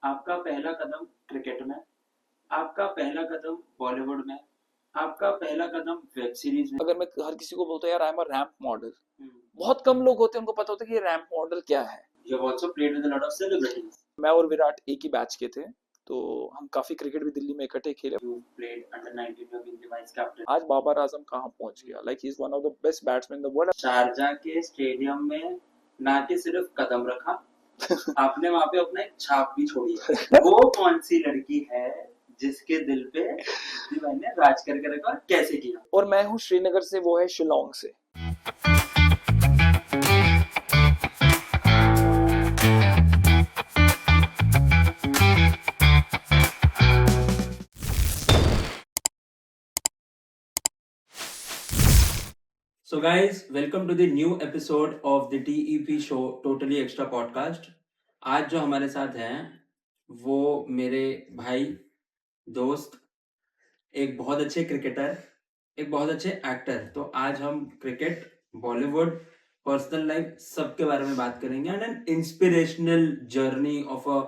आपका पहला कदम क्रिकेट में, आपका पहला कदम बॉलीवुड में, आपका पहला कदम वेब सीरीज में। अगर मैं हर किसी को बोलता हूँ यार I am a ramp model, Hmm. बहुत कम लोग होते हैं उनको पता होता है कि ये रैंप मॉडल क्या है। You have also played with a lot of celebrities. मैं और विराट एक ही बैच के थे, तो हम काफी क्रिकेट भी दिल्ली में इकट्ठे खेले। You played under 19, you have been the vice captain. आज बाबर आजम कहाँ पहुंच गया, like he is one of the best batsman in the world. Sharjah के स्टेडियम में ना कि सिर्फ कदम रखा, आपने वहां पे अपना एक छाप भी छोड़ी है। वो कौन सी लड़की है जिसके दिल पे बुद्धि भाई ने राज करके रखा और कैसे किया? और मैं हूँ श्रीनगर से, वो है शिलोंग से। So guys, welcome to the new episode of the TEP show Totally Extra Podcast. आज जो हमारे साथ हैं वो मेरे भाई, दोस्त, एक बहुत अच्छे क्रिकेटर, एक बहुत अच्छे एक्टर। तो आज हम क्रिकेट, बॉलीवुड, पर्सनल लाइफ सबके बारे में बात करेंगे and an inspirational journey of a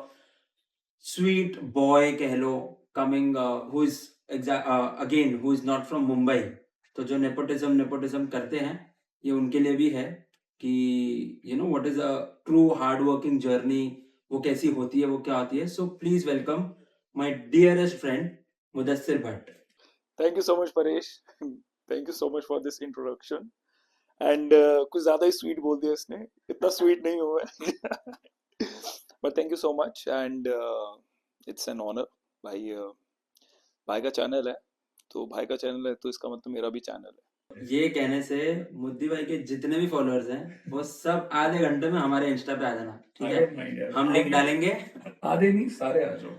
sweet boy कह लो, coming who is again who is not from Mumbai. तो जो नेपोटिज्म करते हैं ये उनके लिए भी है कि you know what is a true hard working journey, वो कैसी होती है, वो क्या होती है। So please welcome my dearest friend Mudassir Bhatt. Thank you so much Paresh, thank you so much for this introduction. And कुछ ज्यादा ही स्वीट बोल दिया इसने, इतना स्वीट नहीं हुआ है। But thank you so much and it's an honour. भाई भाई का चैनल है, तो भाई का चैनल है तो इसका मतलब मेरा भी चैनल है। ये कहने से मुद्दी भाई के जितने भी फॉलोअर्स हैं वो सब आधे घंटे में हमारे इंस्टा पे आ जाना, ठीक है? हम लिंक डालेंगे। आधे नहीं सारे आ जाओ।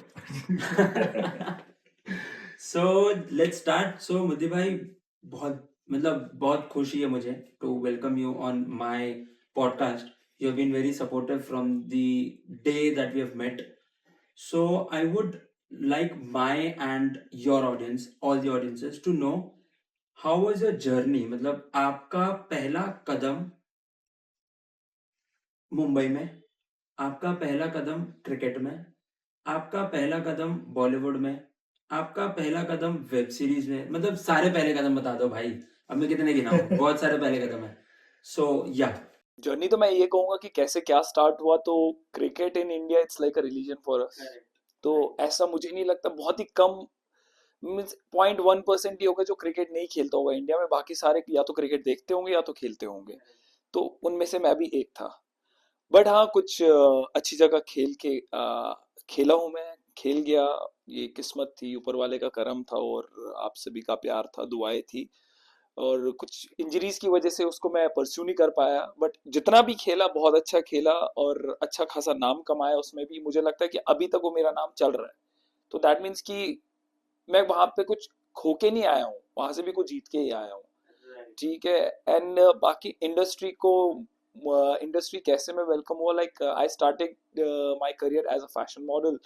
So let's start. सो मुद्दी भाई, बहुत खुशी है मुझे to welcome you on my podcast. You have been very supportive from the day that we have met. So I would like my and your audience, all the audiences, to know how was your journey। मतलब आपका पहला कदम मुंबई में, आपका पहला कदम cricket में, आपका पहला कदम बॉलीवुड में, आपका पहला कदम वेब सीरीज में। मतलब सारे पहले कदम बता दो भाई, अब मैं कितने गिनाऊं? बहुत सारे पहले कदम है। सो या जर्नी तो मैं ये कहूंगा कि कैसे क्या स्टार्ट हुआ, तो cricket in India it's like a religion for us. तो ऐसा मुझे नहीं लगता, बहुत ही कम मीन्स 0.1% ही होगा जो क्रिकेट नहीं खेलता होगा इंडिया में, बाकी सारे या तो क्रिकेट देखते होंगे या तो खेलते होंगे। तो उनमें से मैं भी एक था। बट हाँ, कुछ अच्छी जगह खेला हूँ मैं, खेल गया। ये किस्मत थी, ऊपर वाले का करम था और आप सभी का प्यार था, दुआएं थी। और कुछ इंजरीज की वजह से उसको मैं परस्यू नहीं कर पाया, बट जितना भी खेला बहुत अच्छा खेला और अच्छा खासा नाम कमाया उसमें भी। मुझे लगता है कि अभी तक वो मेरा नाम चल रहा है, तो दैट मीन्स कि मैं वहां पे कुछ खो के नहीं आया हूँ, वहां से भी कुछ जीत के ही आया हूँ। ठीक है। एंड बाकी इंडस्ट्री कैसे मैं वेलकम हुआ, like I started my career as a fashion model.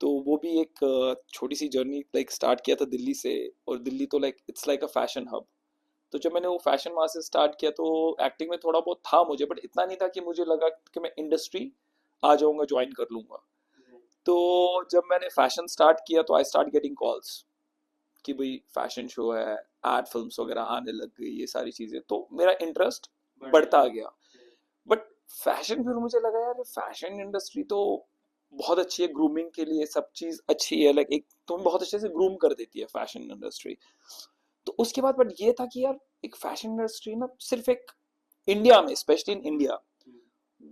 तो वो भी एक छोटी सी जर्नी, लाइक स्टार्ट किया था दिल्ली से। और दिल्ली तो like it's like a fashion hub. तो जब मैंने वो फैशन वहां से स्टार्ट किया तो एक्टिंग में थोड़ा बहुत था मुझे, बट इतना नहीं था कि मुझे लगा कि मैं इंडस्ट्री आ जाऊंगा, ज्वाइन कर लूंगा। तो जब मैंने फैशन स्टार्ट किया तो आई स्टार्ट गेटिंग कॉल्स कि भाई फैशन शो है, एड फिल्म्स वगैरह आने लग गई, ये सारी चीजें, तो मेरा इंटरेस्ट बढ़ता गया। बट फैशन फिर मुझे लगा यार फैशन इंडस्ट्री तो बहुत अच्छी है, ग्रूमिंग के लिए सब चीज अच्छी है, लाइक एक तुम्हें बहुत अच्छे से ग्रूम कर देती है फैशन इंडस्ट्री। तो उसके बाद बट ये था कि यार एक फैशन इंडस्ट्री ना सिर्फ एक इंडिया में, स्पेशली इन इंडिया,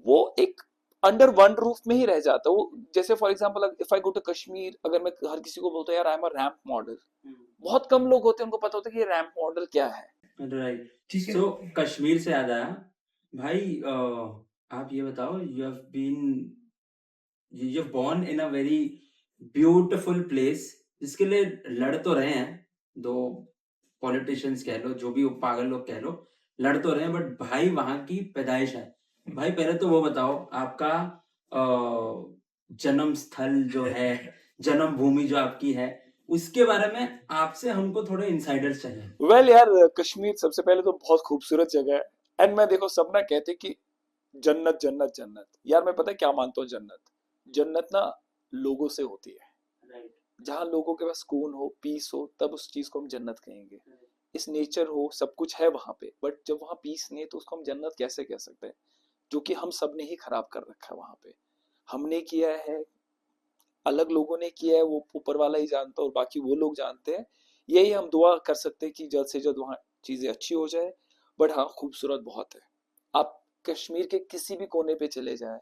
वो एक अंडर वन रूफ में ही रह जाता है। वो जैसे for example if I go to Kashmir, अगर मैं हर किसी को बोलता हूँ यार I am a ramp model, बहुत कम लोग होते हैं उनको पता होता है कि ये रैंप मॉडल क्या है। राइट। ठीक है। सो कश्मीर से याद आया भाई, आप ये बताओ, you have born in a very beautiful place, जिसके लिए लड़ तो रहे हैं दो पॉलिटिशियंस कह लो, जो भी पागल लोग कह लो, लड़ तो रहे हैं, बट भाई वहां की पैदाइश है। भाई पहले तो वो बताओ, आपका जन्म स्थल जो है, जन्म भूमि जो आपकी है, उसके बारे में आपसे हमको थोड़े इनसाइडर्स चाहिए। वेल यार, कश्मीर सबसे पहले तो बहुत खूबसूरत जगह है। एंड मैं देखो सब ना कहते कि जन्नत जन्नत जन्नत, यार मैं पता है क्या मानता हूँ, जन्नत जन्नत ना लोगों से होती है। राइट, जहाँ लोगों के पास सुकून हो, पीस हो, तब उस चीज को हम जन्नत कहेंगे। इस नेचर हो, सब कुछ है वहां पे, बट जब वहां पीस नहीं है तो उसको हम जन्नत कैसे कह सकते हैं? जो कि हम सब ने ही खराब कर रखा है वहां पे। हमने किया है, अलग लोगों ने किया है, वो ऊपर वाला ही जानता है और बाकी वो लोग जानते हैं। यही हम दुआ कर सकते हैं कि जल्द से जल्द वहाँ चीजें अच्छी हो जाए। बट हाँ, खूबसूरत बहुत है। आप कश्मीर के किसी भी कोने पे चले जाए,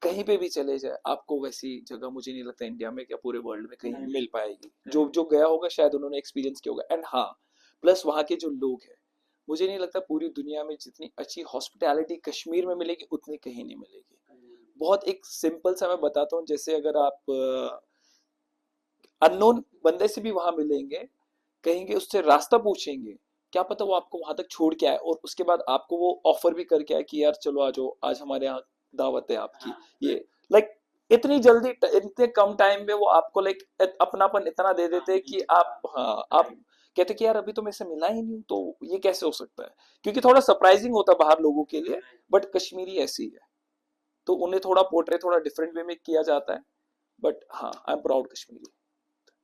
कहीं पे भी चले जाए, आपको वैसी जगह मुझे नहीं लगता इंडिया में क्या पूरे वर्ल्ड में कहीं Right. मिल पाएगी। जो जो गया होगा शायद उन्होंने एक्सपीरियंस किया होगा। एंड हाँ, प्लस वहाँ के जो लोग हैं, मुझे नहीं लगता पूरी दुनिया में जितनी अच्छी हॉस्पिटैलिटी कश्मीर में मिलेगी उतनी कहीं नहीं मिलेगी। बहुत एक सिंपल सा मैं बताता हूँ, जैसे अगर आप अननोन बंदे से भी वहां मिलेंगे, कहेंगे, उससे रास्ता पूछेंगे, क्या पता वो आपको वहां तक छोड़ के आए और उसके बाद आपको वो ऑफर भी करके आए कि यार चलो आ जाओ, आज हमारे यहाँ दावत है आपकी। हाँ, ये लाइक इतनी जल्दी, इतने कम टाइम में वो आपको लाइक अपनापन इतना दे देते हैं कि आप, हाँ, आप कहते कि यार अभी तो मेरे से मिला ही नहीं हूं, तो ये कैसे हो सकता है? क्योंकि थोड़ा सरप्राइजिंग होता है बाहर लोगों के लिए, बट कश्मीरी ऐसी है, तो उन्हें थोड़ा पोर्ट्रे थोड़ा डिफरेंट वे में किया जाता है। बट हाँ, I am proud Kashmiri.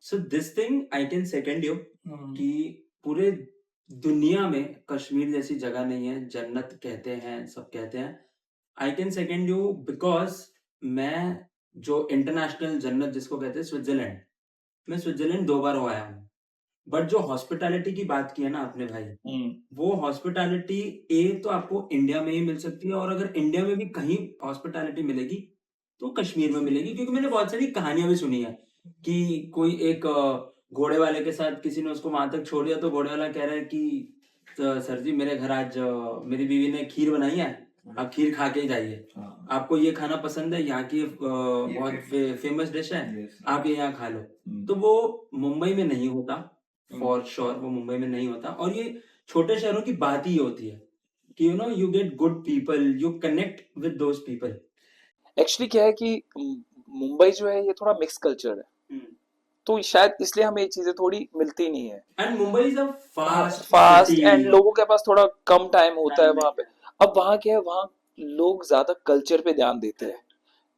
So this thing I can second you hmm, कि पूरे दुनिया में कश्मीर जैसी जगह नहीं है, जन्नत कहते हैं, सब कहते हैं। आई कैन सेकंड यू बिकॉज मैं जो इंटरनेशनल जन्नत जिसको कहते हैं स्विट्जरलैंड, मैं स्विट्जरलैंड 2 बार हो आया हूँ। बट जो हॉस्पिटैलिटी की बात की है ना आपने भाई, वो हॉस्पिटैलिटी तो आपको इंडिया में ही मिल सकती है और अगर इंडिया में भी कहीं हॉस्पिटैलिटी मिलेगी, तो कश्मीर में मिलेगी। क्योंकि मैंने बहुत सारी कहानियाँ भी सुनी है कि कोई एक घोड़े वाले के साथ किसी ने उसको वहाँ तक छोड़ दिया, तो घोड़े वाला कह रहा है कि सर जी मेरे घर आज मेरी बीवी ने खीर बनाई है, आप खीर खा के ही जाइए। हाँ, आपको ये खाना पसंद है, यहाँ की ये बहुत famous फेमस डिश है, yes, आप ये यहाँ खा लो। हम्म, तो वो मुंबई में नहीं होता, हम्म, फॉर श्योर वो मुंबई में नहीं होता। और ये छोटे शहरों की बात ही होती है कि you get good people, you connect with those people. Actually क्या है कि मुंबई जो है ये थोड़ा मिक्स कल्चर है, तो शायद इसलिए हमें ये चीजें थोड़ी मिलती नहीं है। And Mumbai is a fast fast, city, and लोगों के पास थोड़ा कम टाइम होता है टाइम वहां नहीं पे। है। अब वहां क्या है, वहां लोग ज्यादा कल्चर पे ध्यान देते हैं।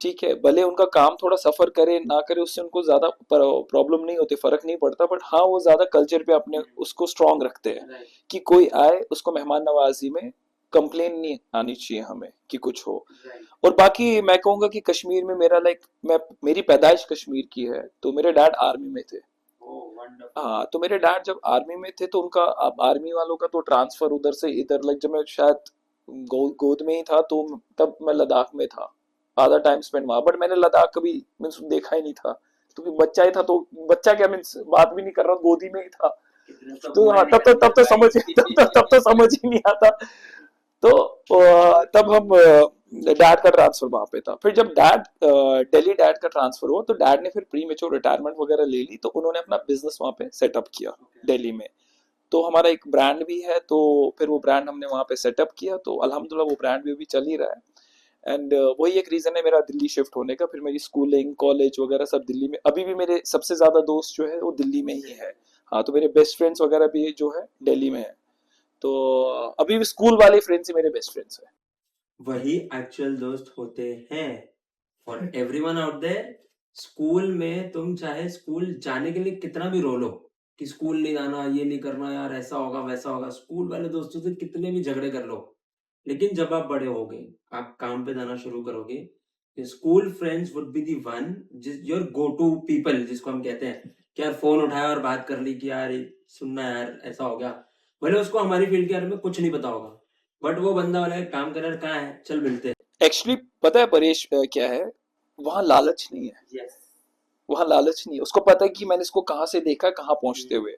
ठीक है, भले उनका काम थोड़ा सफर करे ना करे, उससे उनको ज्यादा प्रॉब्लम नहीं होती, फर्क नहीं पड़ता, बट हाँ वो ज्यादा कल्चर पे अपने उसको स्ट्रांग रखते हैं राइट, कि कोई आए उसको मेहमान नवाजी में कंप्लेन नहीं आनी चाहिए हमें कि कुछ हो। राइट, और बाकी मैं कहूंगा कि कश्मीर में मेरा लाइक, मैं, मेरी पैदाइश कश्मीर की है, तो मेरे डैड आर्मी में थे। ओह वंडरफुल, हाँ, तो मेरे डैड जब आर्मी में थे तो उनका, अब आर्मी वालों का तो ट्रांसफर उधर से इधर, लाइक जब मैं शायद गोद में ही था तो तब मैं लद्दाख में था, आधा टाइम स्पेंड वहां। बट मैंने लद्दाख कभी मीन्स देखा ही नहीं था, क्योंकि बच्चा ही था, तो बच्चा क्या मीन्स बात भी नहीं कर रहा, गोदी में ही था। कितने तो तो घूमने हाँ, निकल तब तो गए समझ भाई। तब तो समझ ही नहीं आता। तो तब हम डैड का ट्रांसफर वहां पे था। फिर जब डैड दिल्ली डैड का ट्रांसफर हुआ तो डैड ने फिर प्री मेच्योर रिटायरमेंट वगैरह ले ली, तो उन्होंने अपना बिजनेस वहां पे सेटअप किया दिल्ली में। तो हमारा एक ब्रांड भी है, तो फिर वो ब्रांड हमने वहां पे सेटअप किया, तो अल्हम्दुलिल्लाह वो ब्रांड भी अभी चल ही रहा है। एंड वही एक रीजन है मेरा दिल्ली शिफ्ट होने का। फिर मेरी स्कूलिंग कॉलेज वगैरह सब दिल्ली में, अभी भी मेरे सबसे ज्यादा दोस्त जो है वो दिल्ली में ही है। हाँ, तो मेरे बेस्ट फ्रेंड्स वगैरह भी जो है दिल्ली में है। तो अभी भी स्कूल वाले फ्रेंड्स ही मेरे बेस्ट फ्रेंड्स हैं। वही एक्चुअल दोस्त होते हैं for everyone out there. School में तुम चाहे स्कूल जाने के लिए कितना भी रो लो कि स्कूल नहीं जाना, ये नहीं करना यार, ऐसा होगा वैसा होगा, स्कूल वाले दोस्तों से कितने भी झगड़े कर लो, लेकिन जब आप बड़े होगे, आप काम पे जाना शुरू करोगे, school friends would be the one, your go to people, जिसको हम कहते हैं कि यार फोन उठाया और बात कर ली कि यार सुनना यार ऐसा हो गया। भले उसको हमारी फील्ड के बारे में कुछ नहीं पता होगा, बट वो बंदा वाला काम कर रहा है, कहाँ है, चल मिलते हैं। एक्चुअली पता है परेश, क्या है, वहां लालच नहीं है। यस, वहां लालच नहीं है, उसको पता है कि मैंने इसको कहाँ से देखा, कहाँ पहुंचते हुए।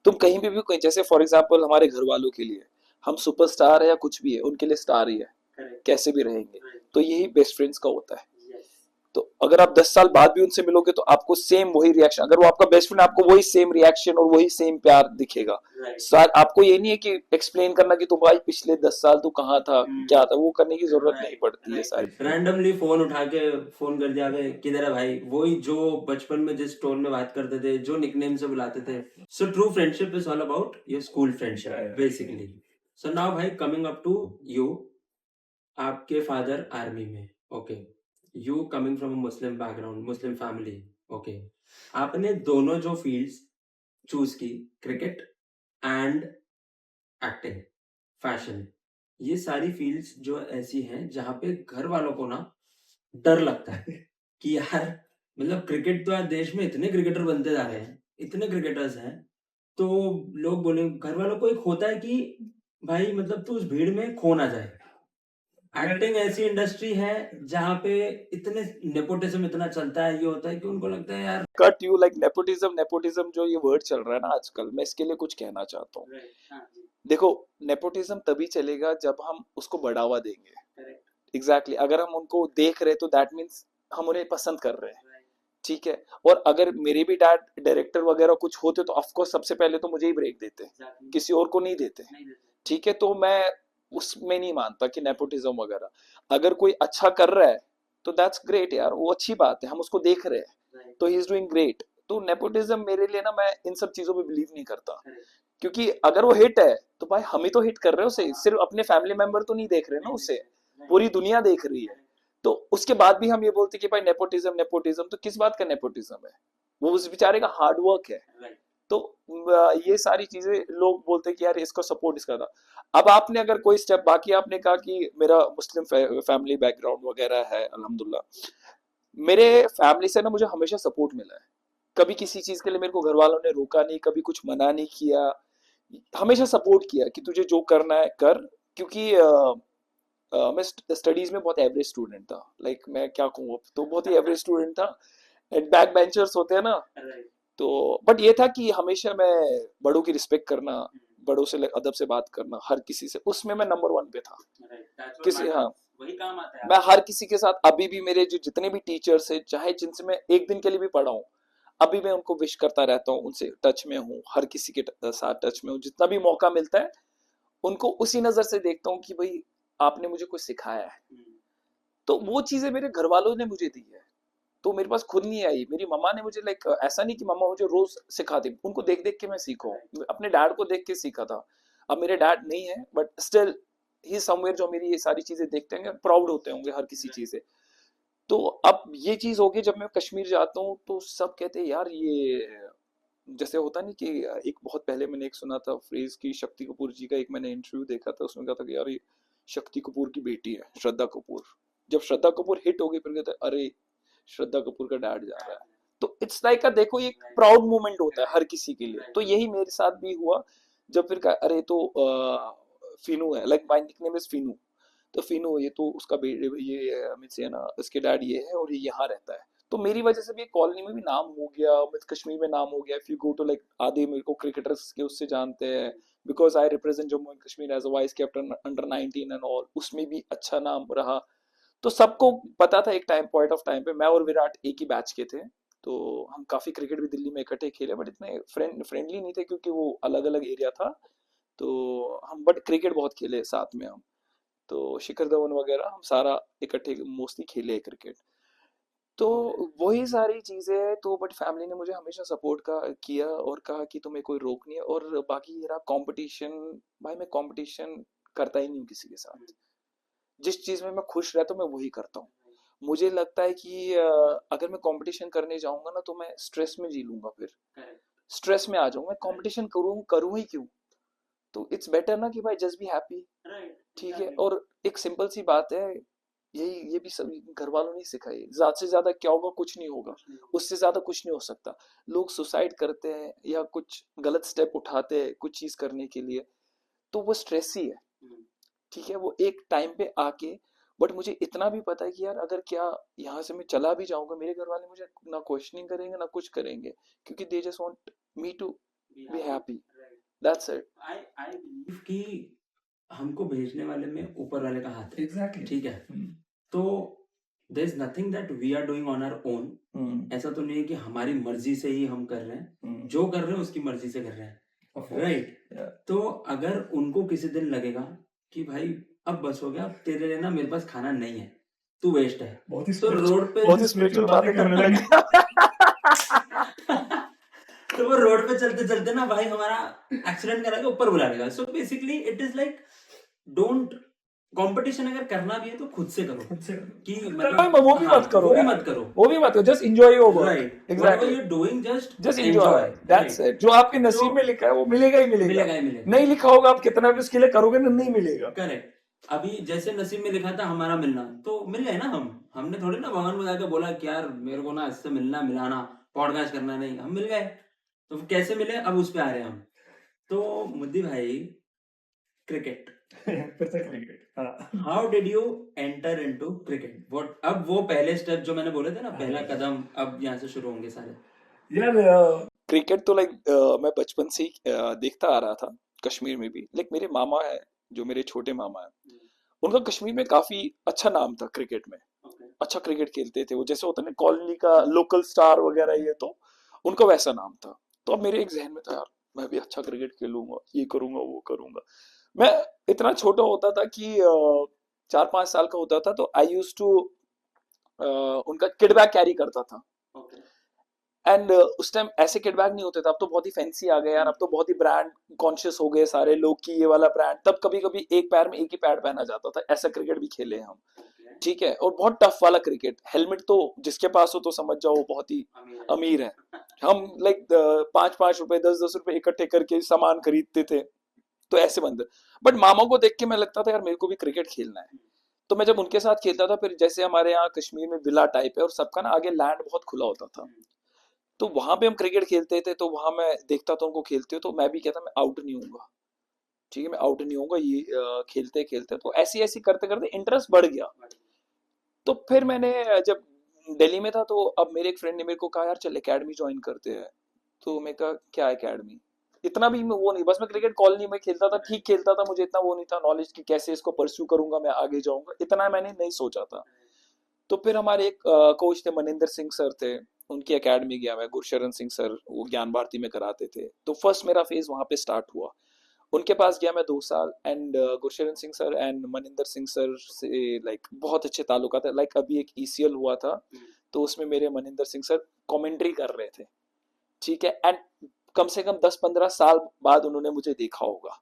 तुम कहीं भी कहीं, जैसे फॉर एग्जाम्पल हमारे घर वालों के लिए हम सुपरस्टार है या कुछ भी है, उनके लिए स्टार ही है, करेक्ट, कैसे भी रहेंगे। राइट, तो यही बेस्ट फ्रेंड्स का होता है। यस, तो अगर आप 10 साल बाद भी उनसे मिलोगे तो आपको सेम वही रिएक्शन, अगर वो आपका बेस्ट फ्रेंड, आपको वही सेम रिएक्शन और वही सेम प्यार दिखेगा। राइट, आपको ये नहीं है कि एक्सप्लेन करना कि तू भाई पिछले 10 साल तू कहाँ था, क्या था, वो करने की जरूरत नहीं राइट, पड़ती है सारी। राइट, रैंडमली फोन उठा के फोन कर दिया, बे किधर है भाई, वही जो बचपन में जिस टोन में बात करते थे, जो निकनेम से बुलाते थे। So true friendship is all about your school friendship Yeah. Basically. So now भाई कमिंग अप टू यू, आपके फादर आर्मी में, okay, you coming from a Muslim background, Muslim family, okay, आपने दोनों जो फील्ड्स चूज की, cricket and acting, fashion, ये सारी fields जो ऐसी हैं जहाँ पे घर वालों को ना डर लगता है कि यार मतलब क्रिकेट तो आज देश में इतने क्रिकेटर बनते जा रहे हैं, इतने क्रिकेटर्स हैं, तो लोग बोले, घर वालों को एक होता है कि भाई मतलब तू उस भीड़ में खो ना जाए। एक्टिंग ऐसी इंडस्ट्री है जहाँ पे इतने नेपोटिज्म इतना चलता है, ये होता है कि उनको लगता है यार कट यू लाइक नेपोटिज्म जो ये वर्ड चल रहा है ना आजकल, मैं इसके लिए कुछ कहना चाहता हूँ। देखो, नेपोटिज्म तभी चलेगा जब हम उसको बढ़ावा देंगे। एग्जैक्टली, अगर हम उनको देख रहे तो दैट मीन्स हम उन्हें पसंद कर रहे हैं, ठीक है। और अगर मेरे भी डैड डायरेक्टर वगैरह कुछ होते तो ऑफकोर्स सबसे पहले तो मुझे ही ब्रेक देते, किसी और को नहीं देते, ठीक है। तो मैं उसमें नहीं मानता कि नेपोटिज्म वगैरह। अगर कोई अच्छा कर रहा है तो दैट्स ग्रेट यार, वो अच्छी बात है, हम उसको देख रहे हैं तो ही इज डूइंग ग्रेट। तो नेपोटिज्म मेरे लिए ना, मैं इन सब चीजों में बिलीव नहीं करता, क्योंकि अगर वो हिट है तो भाई हम ही तो हिट कर रहे हो उसे, सिर्फ अपने फैमिली मेंबर तो नहीं देख रहे ना उसे, पूरी दुनिया देख रही है। तो उसके बाद भी हम ये बोलते कि भाई नेपोटिज्म नेपोटिज्म, तो किस बात का नेपोटिज्म है? वो उस बेचारे का हार्ड वर्क है। तो ये सारी चीजें लोग बोलते हैं कि यार इसको सपोर्ट इसका था। अब आपने अगर कोई स्टेप, बाकी आपने कहा कि मेरा मुस्लिम फैमिली बैकग्राउंड वगैरह है, अल्हम्दुलिल्लाह मेरे फैमिली से ना मुझे हमेशा सपोर्ट मिला है। कभी किसी चीज के लिए मेरे को घर वालों ने रोका नहीं, कभी कुछ मना नहीं किया, हमेशा सपोर्ट किया कि तुझे जो करना है कर। क्योंकि मैं स्टडीज में बहुत एवरेज स्टूडेंट था, लाइक मैं क्या कहूँ, तो बहुत ही एवरेज स्टूडेंट था। एंड बैक बेंचर्स होते हैं ना, तो बट ये था कि हमेशा मैं बड़ों की रिस्पेक्ट करना, बड़ों से अदब से बात करना, हर किसी से, उसमें मैं नंबर 1 पे था। किसी, हाँ, वही काम आता है। मैं हर किसी के साथ, अभी भी मेरे जो जितने भी टीचर्स है, चाहे जिनसे मैं एक दिन के लिए भी पढ़ा हूँ, अभी मैं उनको विश करता रहता हूँ, उनसे टच में हूँ, हर किसी के साथ टच में हूँ, जितना भी मौका मिलता है उनको उसी नजर से देखता हूँ कि भाई आपने मुझे कुछ सिखाया है। तो वो चीजें मेरे घर वालों ने मुझे दी है, तो मेरे पास खुद नहीं आई। मेरी मम्मा ने मुझे लाइक, ऐसा नहीं कि मम्मा मुझे रोज सिखाती, उनको देख देख के मैं सीखा हूँ, अपने डैड को देख के सीखा था। अब मेरे डैड नहीं है बट स्टिल ही समवेयर, जो मेरी ये सारी चीजें देखते हैं प्राउड होते होंगे हर किसी चीज से। तो अब ये चीज होगी, जब मैं कश्मीर जाता हूँ तो सब कहते हैं यार ये, जैसे होता नहीं कि एक बहुत पहले मैंने एक सुना था फ्रेज की, शक्ति कपूर जी का एक मैंने इंटरव्यू देखा था, उसमें कहा था कि यार ये शक्ति कपूर की बेटी है, श्रद्धा कपूर। जब श्रद्धा कपूर हिट हो गई फिर कहते हैं अरे श्रद्धा कपूर का डैड जा रहा है। तो इट्स लाइक देखो ये एक प्राउड मोमेंट होता है हर किसी के लिए, तो यही मेरे साथ भी हुआ। जब फिर कहा अरे तो फिनू है, लाइक माय निकनेम इज फिनू, तो फिनू ये तो उसका ये मींस है ना, इसके डैड ये है और ये यहाँ रहता है। तो मेरी वजह से भी कॉलोनी में भी नाम हो गया, कश्मीर में नाम हो गया। If you go to like, आधे मेरे को क्रिकेटर्स के उससे जानते हैं, because I represent Jammu and Kashmir as a vice captain under 19 and all, उसमें भी अच्छा नाम रहा। तो सबको पता था एक टाइम, पॉइंट ऑफ टाइम पे मैं और विराट एक ही बैच के थे, तो हम काफी क्रिकेट भी दिल्ली में इकट्ठे खेले, बट इतने फ्रेंडली नहीं थे क्योंकि वो अलग अलग एरिया था। तो हम बट क्रिकेट बहुत खेले साथ में हम, तो शिखर धवन वगैरह हम सारा इकट्ठे मोस्टली खेले क्रिकेट। तो वही सारी चीजें हैं। तो बट फैमिली ने मुझे हमेशा सपोर्ट का किया और कहा कि तुम्हें कोई रोक नहीं है। और बाकी ये रहा कंपटीशन, भाई मैं कंपटीशन करता ही नहीं हूँ किसी के साथ। जिस चीज में मैं खुश रहता हूँ मैं वही करता हूँ। मुझे लगता है कि अगर मैं कंपटीशन करने जाऊंगा ना तो मैं स्ट्रेस में जी लूंगा, फिर स्ट्रेस में आ जाऊंगा। मैं कंपटीशन करूँ ही क्यों? तो इट्स बेटर ना कि भाई जस्ट बी हैप्पी, ठीक है। और एक सिंपल सी बात है, यही ये भी सभी घर वालों ने सिखाई, ज्यादा से ज्यादा क्या होगा, कुछ नहीं होगा, उससे ज्यादा कुछ नहीं हो सकता। लोग सुसाइड करते हैं या कुछ गलत स्टेप उठाते हैं कुछ चीज करने के लिए, तो वो स्ट्रेस ही है, ठीक है। वो एक टाइम पे आके, बट मुझे इतना भी पता है कि यार अगर क्या यहाँ से मैं चला भी जाऊंगा, मेरे घर वाले मुझे ना क्वेश्चनिंग करेंगे ना कुछ करेंगे, क्योंकि they just want me to be happy, that's it. I believe कि हमको भेजने वाले में ऊपर वाले का हाथ है, Exactly. ठीक है। तो there is nothing that we are doing on our own. ऐसा तो नहीं है कि हमारी मर्जी से ही हम कर रहे हैं, जो कर रहे हैं उसकी मर्जी से कर रहे हैं, Of course. राइट। Yeah. तो अगर उनको किसी दिन लगेगा कि भाई अब बस हो गया, तेरे लिए ना मेरे पास खाना नहीं है, तू वेस्ट है, बहुत ही तो रोड पे बहुत ही स्पिरिचुअल बातें करने लगे। तो वो रोड पे चलते चलते ना भाई हमारा एक्सीडेंट करा के ऊपर बुला लेगा। So basically it is like don't competition अगर करना भी है तो खुद से करो खुद से करो। कि करना है, वो भी हाँ, मत करो वो भी यार, मत करो, वो भी मत करो, just enjoy your work. Right, whatever exactly, you are doing just just enjoy, enjoy, that's right, it. जो आपके नसीब तो में लिखा है वो मिलेगा ही मिलेगा, मिलेगा ही मिलेगा, नहीं लिखा होगा आप कितना भी उसके लिए करोगे ना, नहीं मिलेगा। करेक्ट। अभी जैसे नसीब में लिखा था हमारा मिलना, तो मिल गए ना हमने थोड़ी ना भगवान को जाके बोला कि यार मेरे को ना इससे मिलना मिलाना पॉडकास्ट करना, नहीं, हम मिल गए। तो कैसे मिले, अब उस पे आ रहे हैं हम। तो मुद्दी भाई, क्रिकेट, फिर से क्रिकेट, हाँ। How did you enter into cricket? What, अब वो पहले स्टेप जो मैंने बोले थे ना, पहला कदम, अब यहाँ से शुरू होंगे सारे। यार क्रिकेट तो लाइक मैं बचपन से ही देखता आ रहा था, कश्मीर में भी। लाइक मेरे मामा है, जो मेरे छोटे मामा है, उनका कश्मीर में काफी अच्छा नाम था क्रिकेट में, अच्छा क्रिकेट खेलते थे वो, जैसे होता है ना कॉलोनी का लोकल स्टार वगैरह, ये तो उनका वैसा नाम था। तो अब मेरे एक जहन में था यार मैं भी अच्छा क्रिकेट खेलूंगा, ये करूंगा वो करूंगा। मैं इतना छोटा होता था कि 4-5 साल का होता था, तो आई यूज टू उनका किड बैग कैरी करता था। एंड उस टाइम ऐसे किड बैग नहीं होते थे, अब तो बहुत ही फैंसी आ गए यार, अब तो बहुत ही ब्रांड कॉन्शियस हो गए सारे लोग कि ये वाला ब्रांड। तब कभी कभी एक पैर में एक ही पैड पहना जाता था, ऐसा क्रिकेट भी खेले हम, ठीक है। और बहुत टफ वाला क्रिकेट, हेलमेट तो जिसके पास हो तो समझ जाओ वो बहुत ही अमीर है। हम लाइक 5-5 रुपए 10-10 रुपए इकट्ठे करके सामान खरीदते थे, तो ऐसे बंदे। बट मामा को देख के मैं लगता था यार मेरे को भी क्रिकेट खेलना है। तो मैं जब उनके साथ खेलता था, फिर जैसे हमारे यहाँ कश्मीर में विला टाइप है और सबका ना आगे लैंड बहुत खुला होता था, तो वहां पे हम क्रिकेट खेलते थे। तो वहां मैं देखता था उनको खेलते, तो मैं भी कहता मैं आउट नहीं होऊंगा, ठीक है, मैं आउट नहीं होऊंगा, ये खेलते खेलते तो ऐसी ऐसी करते करते इंटरेस्ट बढ़ गया। तो फिर मैंने जब दिल्ली में था, तो अब मेरे एक फ्रेंड ने मेरे को कहा यार चल एकेडमी ज्वाइन करते हैं। तो मैं कहा क्या एकेडमी, इतना भी वो नहीं, बस मैं क्रिकेट कॉलोनी में खेलता था, ठीक खेलता था, मुझे इतना वो नहीं था नॉलेज कि कैसे इसको परस्यू करूंगा, मैं आगे जाऊंगा, इतना मैंने नहीं सोचा था। तो फिर हमारे एक कोच थे, मनिंदर सिंह सर थे, उनकी एकेडमी गया मैं, गुरशरण सिंह सर वो ज्ञान भारती में कराते थे। तो फर्स्ट मेरा फेज वहां पे स्टार्ट हुआ, उनके पास गया मैं 2 साल। And Gursharan Singh sir and Maninder Singh sir से लाइक बहुत अच्छे ताल्लुकात है। लाइक अभी एक ईसीएल हुआ था, तो उसमें मेरे मनिंदर सिंह सर कमेंट्री कर रहे थे, ठीक है। एंड कम से कम 10-15 साल बाद उन्होंने मुझे देखा होगा,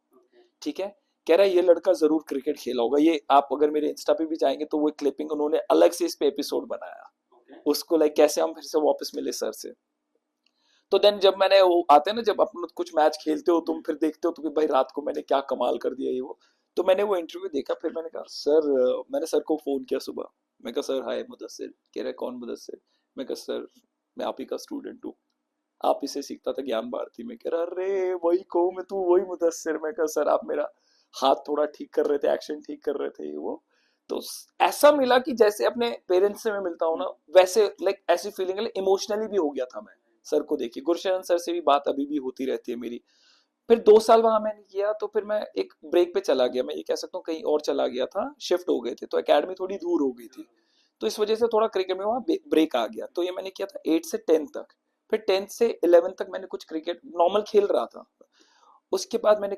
ठीक है। कह रहा है ये लड़का जरूर क्रिकेट खेला होगा, ये आप अगर मेरे इंस्टा पे भी जाएंगे तो वो क्लिपिंग उन्होंने अलग से इस पे एपिसोड बनाया, उसको लाइक कैसे हम फिर से वापस मिले सर से। तो देन जब मैंने वो आते हैं ना, जब अपन कुछ मैच खेलते हो तुम फिर देखते हो तो कि भाई रात को मैंने क्या कमाल कर दिया ये वो। तो मैंने वो इंटरव्यू देखा, फिर मैंने कहा सर, मैंने सर को फोन किया सुबह, मैं कहा सर हाय मुदस्सिर। कह रहे कौन मुदस्सिर? मैं कहा सर मैं आप ही का स्टूडेंट हूँ, आप इसे सीखता था ज्ञान भारती में। कह रहा अरे वही कहूँ मैं, तू वही मुदस्सिर। मैं कहा सर आप मेरा हाथ थोड़ा ठीक कर रहे थे, एक्शन ठीक कर रहे थे ये वो। तो ऐसा मिला कि जैसे अपने पेरेंट्स से मैं मिलता हूँ ना, वैसे लाइक ऐसी फीलिंग इमोशनली भी हो गया था मैं सर को देखिए। गुरशरण सर से भी बात अभी भी होती रहती है मेरी। फिर 2 साल वहां मैंने किया, तो फिर मैं एक ब्रेक पे चला गया, मैं ये कह सकता हूँ कहीं और चला गया था, शिफ्ट हो गए थे, तो एकेडमी थोड़ी दूर हो गई थी। तो इस वजह से थोड़ा क्रिकेट में वहाँ ब्रेक आ गया। तो ये मैंने किया था 8 से 10 तक। फिर 10 से 11 तक मैंने कुछ क्रिकेट नॉर्मल खेल रहा था। उसके बाद मैंने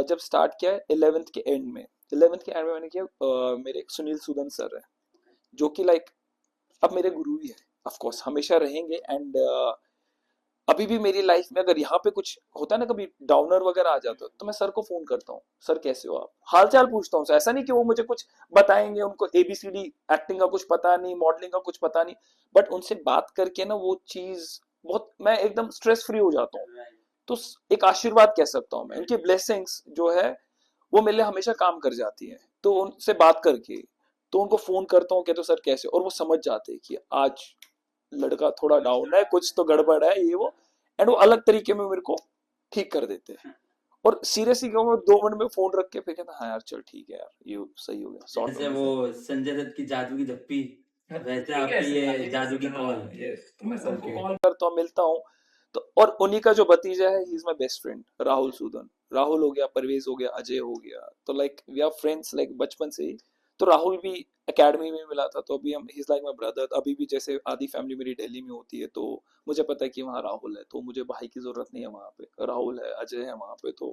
जब स्टार्ट किया 11th के एंड में, 11th के एंड में मैंने किया, मेरे एक सुनील सूदन सर है, जो कि लाइक अब मेरे गुरु ही है, ऑफ कोर्स हमेशा रहेंगे। एंड अभी भी मेरी लाइफ में अगर यहाँ पे कुछ होता है ना, कभी डाउनर वगैरह आ जाता है, तो मैं सर को फोन करता हूँ, सर कैसे हो आप, हाल चाल पूछता हूँ। ऐसा नहीं कि वो मुझे कुछ बताएंगे, उनको एबीसीडी एक्टिंग का कुछ पता नहीं, मॉडलिंग का कुछ पता नहीं, बट उनसे बात करके ना वो चीज बहुत, मैं एकदम स्ट्रेस फ्री हो जाता हूँ। तो एक आशीर्वाद कह सकता हूँ मैं, उनकी ब्लेसिंग्स जो है वो मेरे लिए हमेशा काम कर जाती है। तो उनसे बात करके, तो उनको फोन करता हूँ, कहते हो सर कैसे, और वो समझ जाते हैं कि आज लड़का थोड़ा डाउन है, कुछ तो गड़बड़ है ये वो। एंड वो अलग तरीके में मेरे को ठीक कर देते हैं। और सीरियसली कहूँ मैं 2 मिनट में फोन रख के फिर कहता हाँ यार चल ठीक है यार, ये सही हो गया, सॉर्ट जैसे हो वो संजय दत्त की जादू की झप्पी, वैसे आपकी ये जादू की कॉल। यस, तो मैं सबको Okay. कॉल करता हूँ, मिलता हूँ। तो और उन्हीं का जो भतीजा है, he is my best friend, Rahul Sudan. Rahul हो गया, परवेज हो गया, अजय हो गया, तो like we are friends like बचपन से ही। तो राहुल भी एकेडमी में मिला था, तो अभी हम, he is like my brother. अभी भी जैसे आधी फैमिली मेरी दिल्ली में होती है, तो मुझे पता है कि वहाँ राहुल है, तो मुझे भाई की जरूरत नहीं है, वहाँ पे राहुल है, अजय है वहाँ पे। तो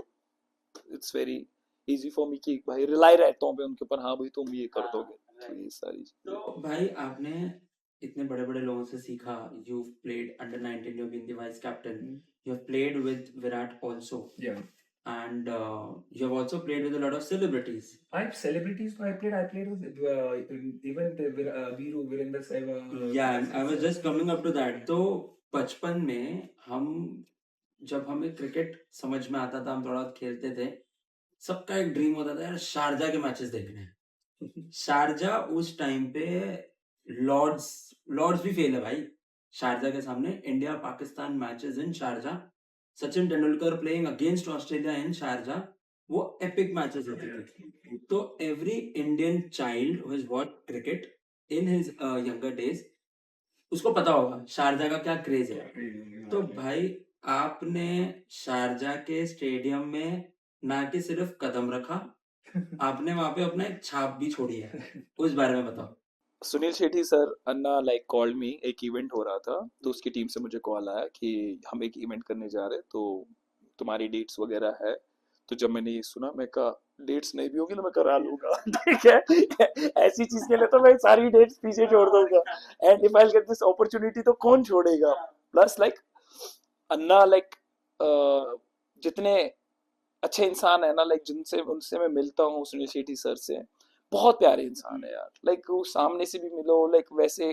it's very easy for me कि भाई रिलाई रहता हूँ मैं उनके ऊपर, हाँ भाई तुम ये कर दोगे, तो ये सारी चीजें। तो भाई आपने इतने बड़े बड़े लोगों से सीखा, you played under 19, you been the vice captain, you have played with Virat also, Yeah. and you have also played with a lot of celebrities. Celebrities. I played with even Viru Virender Sehwag. Yeah, I was just coming up to that. तो बचपन में हम जब हमें cricket समझ में आता था, हम थोड़ा खेलते थे, सबका एक ड्रीम होता था यार शारजा के मैचेस देखने हैं। शारजा उस टाइम पे लॉर्ड्स लॉर्ड्स भी फेल है भाई शारजा के सामने। India Pakistan matches in Sharjah, Sachin Tendulkar playing against Australia in Sharjah, वो एपिक मैचेस होते थे। तो every Indian child who has watched cricket in his younger days, उसको पता होगा शारजा का क्या क्रेज है। तो भाई आपने शारजा के स्टेडियम में ना कि सिर्फ कदम रखा, आपने वहां पे अपना एक छाप भी छोड़ी है, उस बारे में बताओ। सुनील शेट्टी सर अन्ना लाइक कॉल्ड मी, एक इवेंट हो रहा था तो उसकी टीम से मुझे कॉल आया कि हम एक इवेंट करने जा रहे हैं तो तुम्हारी डेट्स वगैरह है। तो जब मैंने ये सुना मैं कहा डेट्स नहीं भी होगी तो मैं करा लूंगा। ठीक है, ऐसी चीज के लिए तो मैं सारी डेट्स पीछे छोड़ दूंगा, and if I get this opportunity तो कौन छोड़ेगा। प्लस लाइक अन्ना लाइक जितने अच्छे इंसान है ना, लाइक जिनसे उनसे मैं मिलता हूँ, सुनील शेट्टी सर से, बहुत प्यारे इंसान है यार। लाइक वो सामने से भी मिलो, लाइक वैसे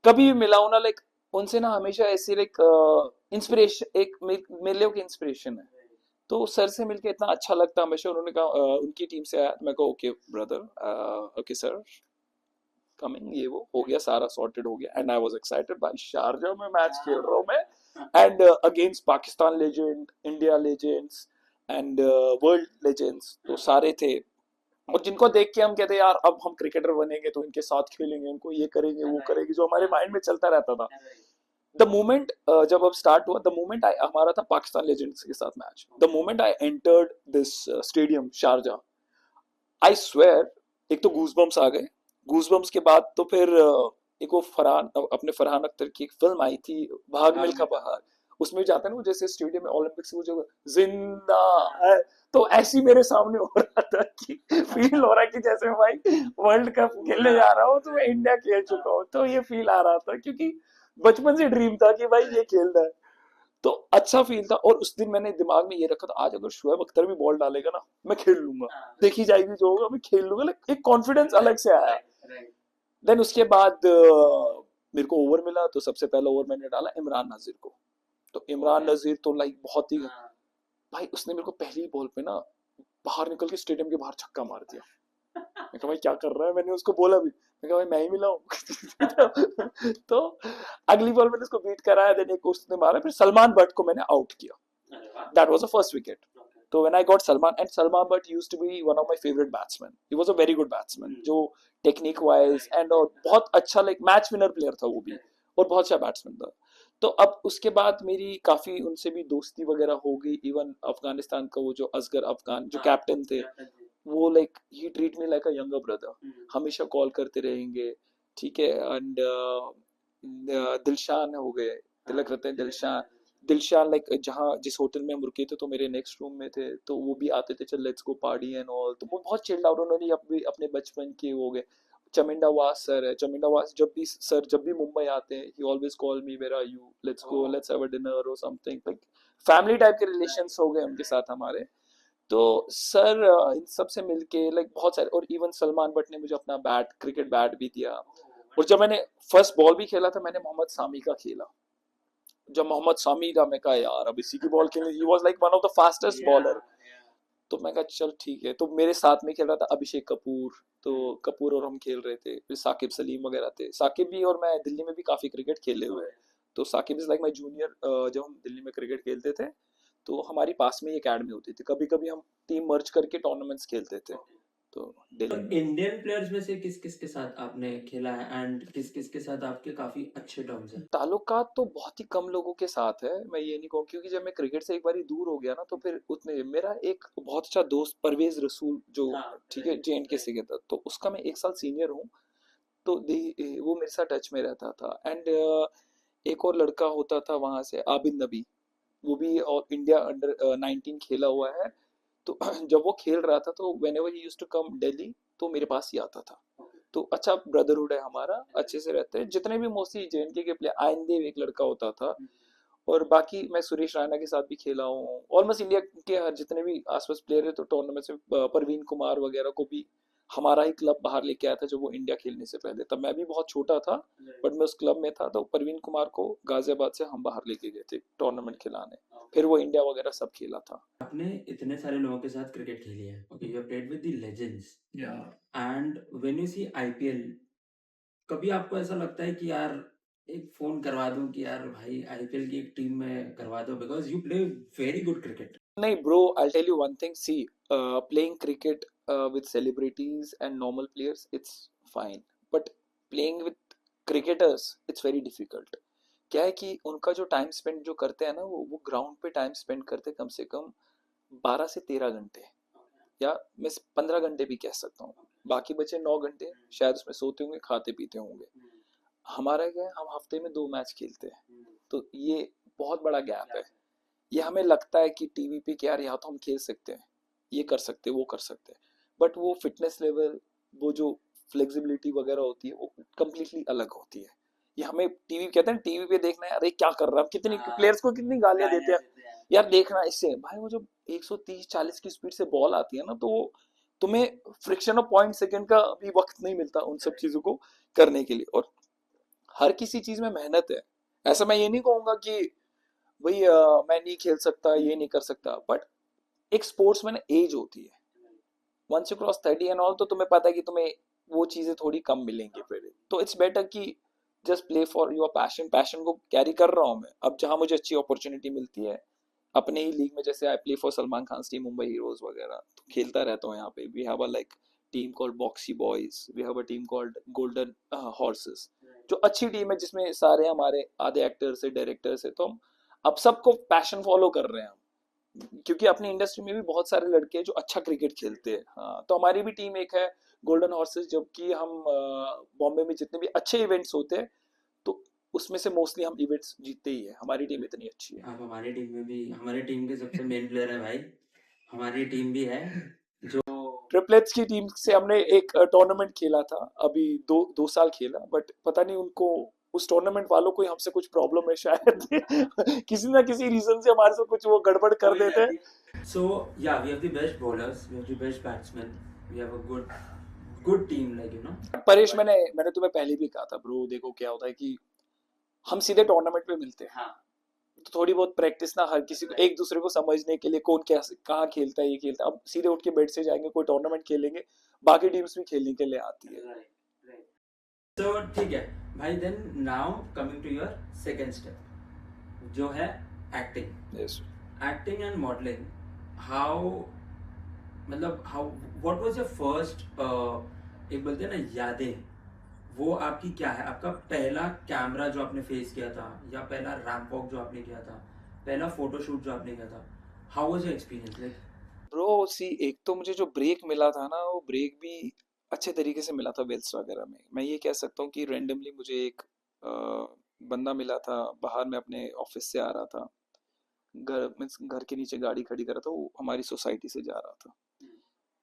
कभी भी मिला हूं ना, लाइक उनसे ना हमेशा ऐसे लाइक इंस्पिरेशन, एक मेरे लिए इंस्पिरेशन है। तो सर से मिलके इतना अच्छा लगता है हमेशा। उन्होंने कहा उनकी टीम से आया, मैं कहा okay brother, okay sir coming, ये वो हो गया, सारा सॉर्टेड हो गया, एंड आई वाज एक्साइटेड। भाई शारजा में मैच खेल रहा हूँ मैं, and against Pakistan legend, India legends and world legends, तो सारे थे। और जिनको देख के हम कहते यार अब हम क्रिकेटर बनेंगे तो इनके साथ खेलेंगे, इनको ये करेंगे वो करेंगे, जो हमारे माइंड में चलता रहता था। द मोमेंट जब अब स्टार्ट हुआ, द मोमेंट आई हमारा था पाकिस्तान लेजेंड्स के साथ match, the moment I entered this stadium Sharjah, I swear एक तो गूजबम्स आ गए। गूजबम्स के बाद तो फिर एक वो फरहान, अपने फरहान अख्तर की एक फिल्म आई थी भाग मिल्खा बहार, उसमें जाता है ना वो जैसे स्टेडियम में ओलंपिक्स वो जो जिंदा है, तो ऐसी मेरे सामने हो रहा था कि फील हो रहा है कि जैसे मैं भाई वर्ल्ड कप खेलने जा रहा हूँ, तो मैं इंडिया खेल चुका हूँ। तो ये फील आ रहा था क्योंकि बचपन से ड्रीम था कि भाई ये खेलना है, तो अच्छा फील था। और उस दिन मैंने दिमाग में ये रखा था आज अगर शोएब अख्तर भी बॉल डालेगा ना मैं खेल लूंगा, देखी जाएगी जो होगा मैं खेल लूंगा, एक कॉन्फिडेंस अलग से आया। देन उसके बाद मेरे को ओवर मिला, तो सबसे पहला ओवर मैंने डाला इमरान नजीर को। तो इमरान नजीर तो लाइक बहुत ही, भाई उसने मेरे को पहली बॉल पे ना बाहर निकल के स्टेडियम के बाहर छक्का मार दिया। मैं कहा भाई क्या कर रहा है, मैंने उसको बोला भी, मैं कहा भाई मैं ही मिला हूँ। तो अगली बॉल मैंने उसको बीट कराया, देन एक उसने मारा, फिर सलमान बट को मैंने आउट किया। That was the first wicket. तो when I got Salman, and Salman but used to be one of my favourite batsman, he was a very good batsman, जो टेक्निक वाइज एंड और बहुत अच्छा लाइक मैच विनर प्लेयर था वो भी, और बहुत अच्छा बैट्समैन था। तो अब उसके बाद मेरी काफी उनसे भी दोस्ती वगैरह हो गई। इवन अफगानिस्तान का वो जो असगर अफगान जो कैप्टन थे, वो like he treat me like a younger brother, हमेशा कॉल करते रहेंगे। ठीक है, एंड दिलशान हो गए, तिलक रतन दिलशान, दिलशान लाइक जहाँ जिस होटल में हम रुके थे तो मेरे नेक्स्ट रूम में थे, तो वो भी आते थे, चल let's go party and all. तो वो बहुत चिल्ड आउट, उन्होंने अपने बचपन के हो गए। चमिंडा वास सर है, चमिंडा वास जब भी सर जब भी मुंबई आते हैं he always call me, where are you, let's go, let's have a dinner और समथिंग, लाइक फैमिली टाइप के रिलेशंस हो गए उनके साथ हमारे। तो सर इन सब से मिलके लाइक बहुत सारे, और इवन सलमान बट ने मुझे अपना बैट, क्रिकेट बैट भी दिया। और जब मैंने फर्स्ट बॉल भी खेला था मैंने मोहम्मद सामी का खेला, जब मोहम्मद सामी था मैं कहा यार अब इसी की बॉल खेलनी, he was like one of the fastest bowler. तो मैं कहा चल ठीक है, तो मेरे साथ में खेल रहा था अभिषेक कपूर, तो कपूर और हम खेल रहे थे, फिर साकिब सलीम वगैरह थे। साकिब भी और मैं दिल्ली में भी काफी क्रिकेट खेले हुए हैं, तो Shakib is like my junior. जब हम दिल्ली में क्रिकेट खेलते थे तो हमारी पास में ही एकेडमी होती थी, कभी कभी हम टीम मर्ज करके टूर्नामेंट्स खेलते थे। तो तो दिल्ली इंडियन प्लेयर्स में से किस किस के साथ आपने खेला है एंड किस किस के साथ आपके काफी अच्छे टर्म्स हैं? ताल्लुकात तो बहुत ही कम लोगों के साथ है, मैं ये नहीं कहूँ, क्योंकि जब मैं क्रिकेट से एक बार दूर हो गया ना तो फिर उतने, मेरा एक बहुत अच्छा दोस्त परवेज रसूल जो, ठीक है, JNK से था, तो उसका मैं 1 साल सीनियर हूँ, तो वो मेरे साथ टच में रहता था। एंड एक और लड़का होता था वहां से, आबिद नबी, वो भी और इंडिया अंडर 19 खेला हुआ है। तो जब वो खेल रहा था तो whenever he use to come Delhi तो मेरे पास ही आता था। तो अच्छा ब्रदरहुड है हमारा, अच्छे से रहते हैं जितने भी मोस्टली JNK के प्लेयर। आइंदे एक लड़का होता था, और बाकी मैं सुरेश रैना के साथ भी खेला हूँ, ऑलमोस्ट इंडिया के हर जितने भी आसपास प्लेयर है तो टूर्नामेंट से परवीन कुमार वगैरह को भी हमारा ही क्लब बाहर लेके आया था जब वो इंडिया खेलने से पहले, तब मैं भी बहुत छोटा था बट मैं उस क्लब में था, तो परवीन कुमार को गाजियाबाद से हम बाहर लेके गए थे टूर्नामेंट खिलाने, फिर वो इंडिया वगैरह सब खेला था। आपने इतने सारे लोगों के साथ क्रिकेट खेली है, okay, you have played with the legends Yeah. And when you see IPL, कभी आपको ऐसा लगता है कि यार एक फोन करवा दूं कि यार भाई आईपीएल की एक टीम में करवा दो, because you play very good cricket? नहीं bro, I tell you one thing, see playing cricket with celebrities and normal players it's fine, but playing with cricketers it's very difficult. क्या है कि उनका जो टाइम स्पेंड जो करते हैं ना, वो ग्राउंड पे टाइम स्पेंड करते कम से कम 12 से 13 घंटे, या मैं 15 घंटे भी कह सकता हूँ, बाकी बचे 9 घंटे शायद उसमें सोते होंगे, खाते पीते होंगे। हमारा क्या है, हम हफ्ते में 2 मैच खेलते हैं, तो ये बहुत बड़ा गैप है। ये हमें लगता है कि टीवी पे कि यार यहाँ तो हम खेल सकते हैं, ये कर सकते हैं, वो कर सकते हैं, बट वो फिटनेस लेवल, वो जो फ्लेक्सिबिलिटी वगैरह होती है वो कम्प्लीटली अलग होती है। ये हमें टीवी कहते हैं, टीवी पे देखना है, अरे क्या कर रहा है, कितनी प्लेयर्स को कितनी गालियां देते हैं यार, देखना इससे भाई, वो जब 130-40 की स्पीड से बॉल आती है ना, तो तुम्हें फ्रिक्शन ऑफ पॉइंट सेकंड का भी वक्त नहीं मिलता उन सब चीजों को करने के लिए, और हर किसी चीज में मेहनत है। ऐसा मैं ये नहीं कहूंगा कि भाई मैं नहीं खेल सकता, ये नहीं कर सकता, बट एक स्पोर्ट्स में एज होती है, once you cross 30 and all, तो तुम्हें पता है कि तुम्हें वो चीजें थोड़ी कम मिलेंगी फिर, तो इट्स बेटर कि just play for your passion. Passion को कैरी कर रहा हूँ मैं, अब जहां मुझे अच्छी अपॉर्चुनिटी मिलती है अपने ही लीग में, जैसे I play for Salman Khan team Mumbai Heroes वगैरह, तो खेलता रहता हूँ यहाँ पे। We have a like team called Boxy Boys, we have a team called Golden Horses, जो अच्छी टीम है जिसमें सारे हमारे आधे एक्टर्स है, डायरेक्टर्स है, तो हम अब सबको पैशन फॉलो कर रहे हैं हम, क्योंकि अपनी इंडस्ट्री में भी बहुत सारे लड़के हैं जो अच्छा क्रिकेट खेलते हैं। हाँ, तो हमारी भी टीम एक है गोल्डन हॉर्सेस, जबकि हम बॉम्बे में जितने भी अच्छे इवेंट्स होते हैं तो उसमें से मोस्टली हम इवेंट्स जीतते ही है, हमारी टीम इतनी अच्छी है। आप हमारी टीम में भी, हमारी टीम के सबसे मेन प्लेयर है भाई, हमारी टीम भी है जो ट्रिपलेट्स की टीम से हमने एक टूर्नामेंट खेला था, अभी दो साल खेला, बट पता नहीं उनको, उस टूर्नामेंट वालों को हमसे कुछ प्रॉब्लम है शायद किसी ना किसी रीजन से हमारे से कुछ वो गड़बड़ कर देते हैं। So yeah, we have the best bowlers, we have the best batsmen, we have a good team, like you know. Paresh, मैंने तुम्हें पहले भी कहा था ब्रो, देखो क्या होता है कि हम सीधे टूर्नामेंट पे मिलते हैं, हाँ, तो थोड़ी बहुत प्रैक्टिस ना हर किसी को, एक दूसरे को समझने के लिए, कौन क्या कहाँ खेलता है, ये खेलता है, अब सीधे उठ के बेड से जाएंगे कोई टूर्नामेंट खेलेंगे, बाकी टीम्स भी खेलने के लिए आती है। right. So ठीक है भाई, then now coming to your second step, जो है acting. yes. Acting and modeling, how, मतलब how, what was your first एक बोलते हैं ना यादें, वो आपकी क्या है? आपका पहला कैमरा जो आपने फेस किया था, या पहला रैंप वॉक जो आपने किया था, पहला फोटोशूट जो आपने किया था, how was your experience like? Bro see, एक तो मुझे जो ब्रेक मिला था ना, वो ब्रेक भी अच्छे तरीके से मिला था वेल्स वगैरह में। मैं ये कह सकता हूँ कि रेंडमली मुझे एक बंदा मिला था बाहर, मैं अपने ऑफिस से आ रहा था, घर के नीचे गाड़ी खड़ी कर रहा था, वो हमारी सोसाइटी से जा रहा था,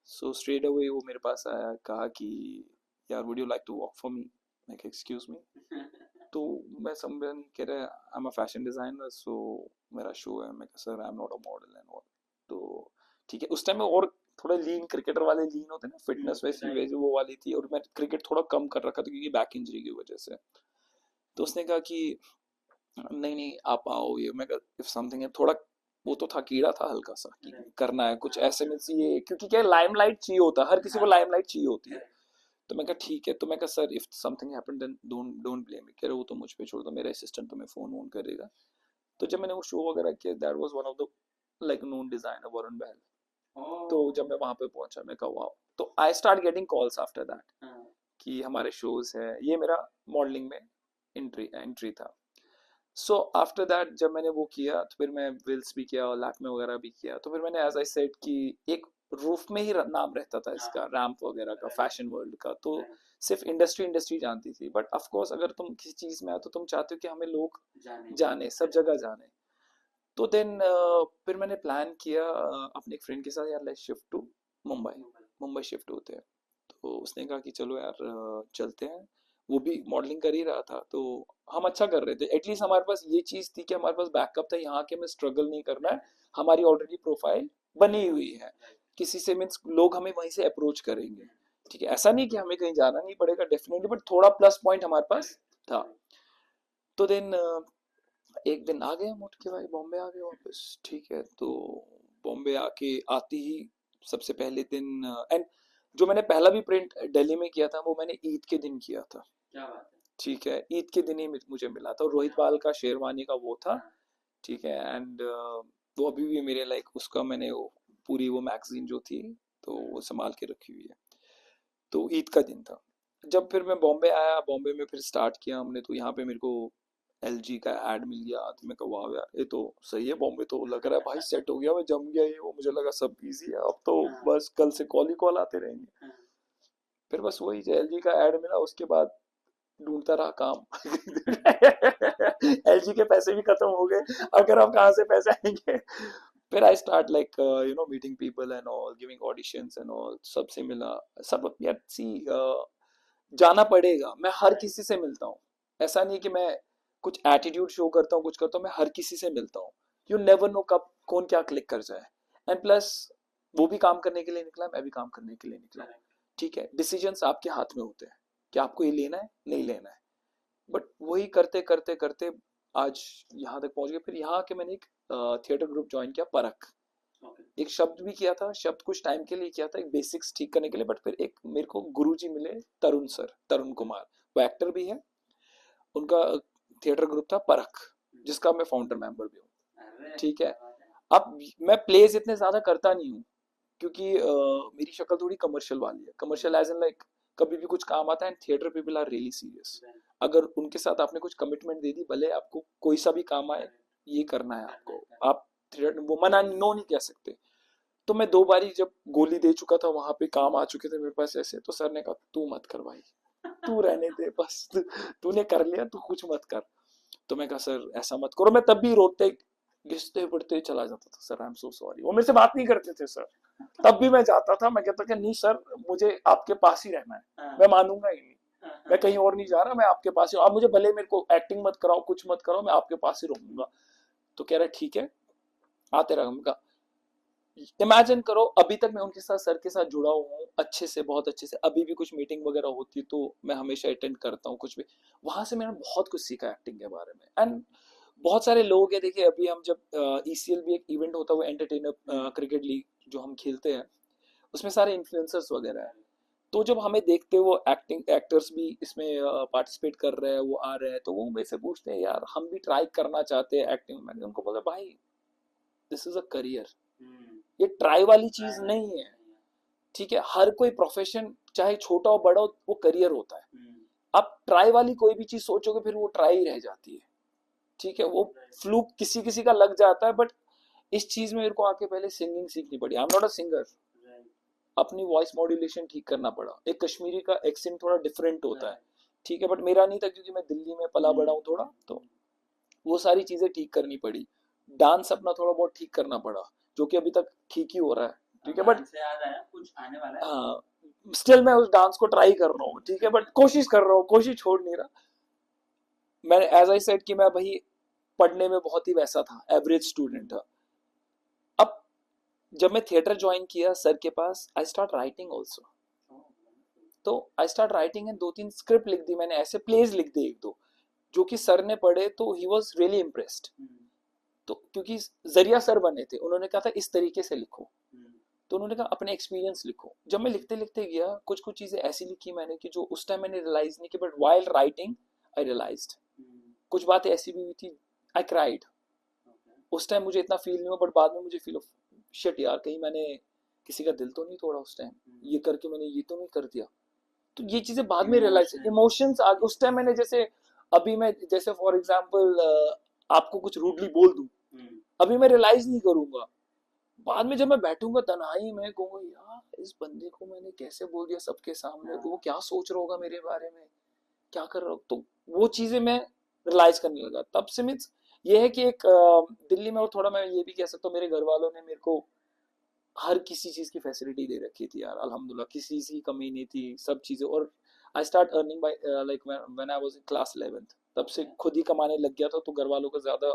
सो स्ट्रेट अवे वो मेरे पास आया, कहा कि यार would you like to walk for me, मैं एक्सक्यूज मी, तो मैं समझ कह रहा I am a fashion designer, so मेरा शो है, मैं sir I am not a model and all, तो ठीक है। उस टाइम में और थोड़ा लीन क्रिकेटर वाले लीन होते हैं ना, फिटनेस वैसी वो वाली थी, और मैं क्रिकेट थोड़ा कम कर रखा था क्योंकि बैक इंजरी की वजह से। तो उसने कहा कि नहीं नहीं आप आओ, ये मैं इफ समथिंग है थोड़ा, वो तो था कीड़ा था हल्का सा कि करना है कुछ ऐसे में ये, क्योंकि क्या लाइमलाइट चाहिए होता है, हर किसी को लाइमलाइट चाहिए होती है। तो मैं कहा ठीक है, तो मैं कहा sir if something happen then don't blame me, कह रहे वो तो मुझ पे छोड़ दो, मेरा असिस्टेंट तुम्हें फोन वोन करेगा। तो जब मैंने वो शो वगैरह किया, that was one of the like known designer Varun Bahl, तो जब मैं वहां पे पहुंचा मैं कहा वाह, तो I start getting calls after that कि हमारे शोज है, ये मेरा मॉडलिंग में एंट्री था। सो आफ्टर दैट जब मैंने वो किया, तो फिर मैं विल्स भी किया और लैक्मे वगैरह भी किया, तो फिर मैंने एज आई सेड कि एक रूफ में ही नाम रहता था इसका, रैंप वगैरह का, फैशन वर्ल्ड का, तो सिर्फ इंडस्ट्री जानती थी, बट ऑफ कोर्स अगर तुम किसी चीज में आए तो तुम चाहते हो कि हमें लोग जाने, सब जगह जाने। तो देन फिर मैंने प्लान किया अपने एक फ्रेंड के साथ, यार let's shift to Mumbai, Mumbai shift होते हैं। तो उसने कहा कि चलो यार चलते हैं। वो भी मॉडलिंग कर ही रहा था, तो हम अच्छा कर रहे थे। एटलीस्ट हमारे पास ये चीज थी कि हमारे पास बैकअप था, यहाँ के में स्ट्रगल नहीं करना है, हमारी ऑलरेडी प्रोफाइल बनी हुई है, किसी से मीन्स लोग हमें वहीं से अप्रोच करेंगे। ठीक है, ऐसा नहीं कि हमें कहीं जाना नहीं पड़ेगा डेफिनेटली, बट थोड़ा प्लस पॉइंट हमारे पास था। तो देन एक दिन आ गए हम उठ के, भाई बॉम्बे आ गए वापस। ठीक है, तो बॉम्बे आके आते ही सबसे पहले दिन एंड जो मैंने पहला भी प्रिंट दिल्ली में किया था वो मैंने ईद के दिन किया था। क्या बात है। ठीक है, ईद के दिन ही मुझे मिला था, रोहित बाल का शेरवानी का वो था। ठीक है, एंड वो अभी भी मेरे लाइक उसका मैंने वो पूरी वो मैगजीन जो थी तो वो संभाल के रखी हुई है। तो ईद का दिन था जब फिर मैं बॉम्बे आया, बॉम्बे में फिर स्टार्ट किया हमने, तो यहाँ पे मेरे को एलजी का एड मिल गया, तो मैं कहा वाह यार ये तो सही है, बॉम्बे तो लग रहा है भाई सेट हो गया, मैं जम गया, ये वो मुझे लगा सब इजी है, अब तो बस कल से कॉल ही कॉल आते रहेंगे। फिर बस वही एलजी का एड मिला, उसके बाद ढूंढता रहा काम। एलजी के पैसे भी खत्म हो गए, अगर अब कहाँ से पैसे आएंगे। फिर I start like meeting people and all, giving auditions and all, सबसे मिला। सब यार सी जाना पड़ेगा, मैं हर किसी से मिलता हूँ, ऐसा नहीं कि मैं कुछ एटीट्यूड शो करता हूँ, कुछ करता हूँ, मैं हर किसी से मिलता हूँ। यू नेवर नो कब कौन क्या क्लिक कर जाए। एंड प्लस वो भी काम करने के लिए निकला, मैं भी काम करने के लिए निकला। ठीक है, डिसीजंस आपके हाथ में होते हैं कि आपको ये लेना है नहीं लेना है, बट वही करते करते करते आज यहाँ तक पहुंच गए। फिर यहाँ के मैंने एक थिएटर ग्रुप ज्वाइन किया, परख। एक शब्द भी किया था, शब्द कुछ टाइम के लिए किया था, एक बेसिक्स ठीक करने के लिए, बट फिर एक मेरे को गुरुजी मिले, तरुण सर, तरुण कुमार, वो एक्टर भी है, उनका थिएटर ग्रुप था परख, जिसका मैं फाउंडर मेंबर भी हूँ। ठीक है, अब मैं प्लेज इतने ज्यादा करता नहीं हूँ क्योंकि मेरी शक्ल थोड़ी कमर्शियल वाली है, कमर्शियल एज इन लाइक कभी भी कुछ काम आता है, theatre people are really serious. अगर उनके साथ आपने कुछ कमिटमेंट दे दी, भले आपको कोई सा भी काम आए, ये करना है आपको, आप वो मना नो नहीं कह सकते। तो मैं 2 बारी जब गोली दे चुका था, वहां पे काम आ चुके थे मेरे पास ऐसे, तो सर ने कहा तू मत कर भाई, तू रहने दे बस, तूने कर लिया, तू कुछ मत कर। तो मैं कहा सर ऐसा मत करो, मैं तब भी रोते घिसते पड़ते चला जाता था, sir I am so sorry. वो मेरे से बात नहीं करते थे सर, तब भी मैं जाता था, मैं कहता कि नहीं सर मुझे आपके पास ही रहना है, मैं मानूंगा ही नहीं, मैं कहीं और नहीं जा रहा, मैं आपके पास ही, आप मुझे भले मेरे को एक्टिंग मत कराओ, कुछ मत कराओ, मैं आपके पास ही रहूंगा। तो कह रहा ठीक है आते रहा। इमेजिन करो, अभी तक मैं उनके साथ, सर के साथ जुड़ा हुआ हूँ अच्छे से, बहुत अच्छे से, अभी भी कुछ मीटिंग वगैरह होती है तो मैं हमेशा अटेंड करता हूँ, कुछ भी वहां से मैंने बहुत कुछ सीखा एक्टिंग के बारे में। एंड बहुत सारे लोग हैं, देखिए अभी हम जब ईसीएल भी एक इवेंट होता है, वो एंटरटेनर क्रिकेट लीग जो हम खेलते हैं, उसमें सारे इन्फ्लुएंसर्स वगैरह है, तो जब हमें देखते हैं वो एक्टिंग एक्टर्स भी इसमें पार्टिसिपेट कर रहे हैं, वो आ रहे हैं, तो वो मेरे से पूछते हैं यार हम भी ट्राई करना चाहते हैं एक्टिंग। मैंने उनको बोला भाई दिस इज अ करियर, ये ट्राई वाली चीज नहीं है। ठीक है, हर कोई प्रोफेशन चाहे छोटा हो बड़ा हो, वो करियर होता है। आप ट्राई वाली कोई भी चीज सोचोगे फिर वो ट्राई ही रह जाती है। ठीक है, वो फ्लूक किसी किसी का लग जाता है, बट इस चीज में मेरे को आके पहले सिंगिंग सीखनी पड़ी। आई एम नॉट अ सिंगर, अपनी वॉइस मॉड्यूलेशन ठीक करना पड़ा, एक कश्मीरी का एक्सेंट थोड़ा डिफरेंट होता है। ठीक है, बट मेरा नहीं था क्योंकि मैं दिल्ली में पला बड़ा हूँ थोड़ा, तो वो सारी चीजें ठीक करनी पड़ी। डांस अपना थोड़ा बहुत ठीक करना पड़ा, जो कि अभी तक ठीक ही हो रहा है। ठीक है, बट याद आया कुछ आने वाला है। हाँ स्टिल मैं उस डांस को ट्राई कर रहा हूँ। ठीक है, बट कोशिश कर रहा हूँ, कोशिश छोड़ नहीं रहा। मैंने एज आई सेड कि मैं भाई पढ़ने में बहुत ही वैसा था, एवरेज स्टूडेंट था। अब जब मैं थिएटर ज्वाइन किया सर के पास, आई स्टार्ट राइटिंग ऑल्सो। तो I start writing and 2-3 script लिख दी मैंने, ऐसे प्लेज लिख दी 1-2, जो कि सर ने पढ़े तो ही वॉज रियली इम्प्रेस्ड। तो क्योंकि जरिया सर बने थे, उन्होंने कहा था इस तरीके से लिखो, तो उन्होंने कहा अपने एक्सपीरियंस लिखो। जब मैं लिखते लिखते गया, कुछ कुछ चीजें ऐसी लिखी मैंने कि जो उस टाइम मैंने रियलाइज नहीं की, but while writing I realised. कुछ बातें ऐसी भी हुई थी, आई क्राइड। उस टाइम मुझे इतना फील नहीं हुआ, बट बाद में मुझे फील शिट यार कहीं मैंने किसी का दिल तो नहीं तोड़ा उस टाइम, ये करके मैंने ये तो नहीं कर दिया। तो ये चीजें बाद में रियलाइज, इमोशंस आ गए उस टाइम। मैंने जैसे अभी मैं जैसे फॉर एग्जांपल आपको कुछ रूडली बोल दूं, अभी मैं रियलाइज नहीं करूंगा, बाद में जब मैं बैठूंगा तन्हाई में कहूंगा यार इस बंदे को मैंने कैसे बोल दिया सबके सामने, तो वो क्या सोच रहा होगा मेरे बारे में, क्या कर रहा हूँ। तो वो चीजें मैं रियलाइज करने लगा तब से। मीन्स ये है कि एक दिल्ली में, और थोड़ा मैं ये भी कह सकता हूँ मेरे घर वालों ने मेरे को हर किसी चीज की फैसिलिटी दे रखी थी यार, अल्हम्दुलिल्लाह किसी चीज की कमी नहीं थी, सब चीजें। और I start earning bye like when I was in class 11th, तब से खुद ही कमाने लग गया था, तो घर वालों को ज्यादा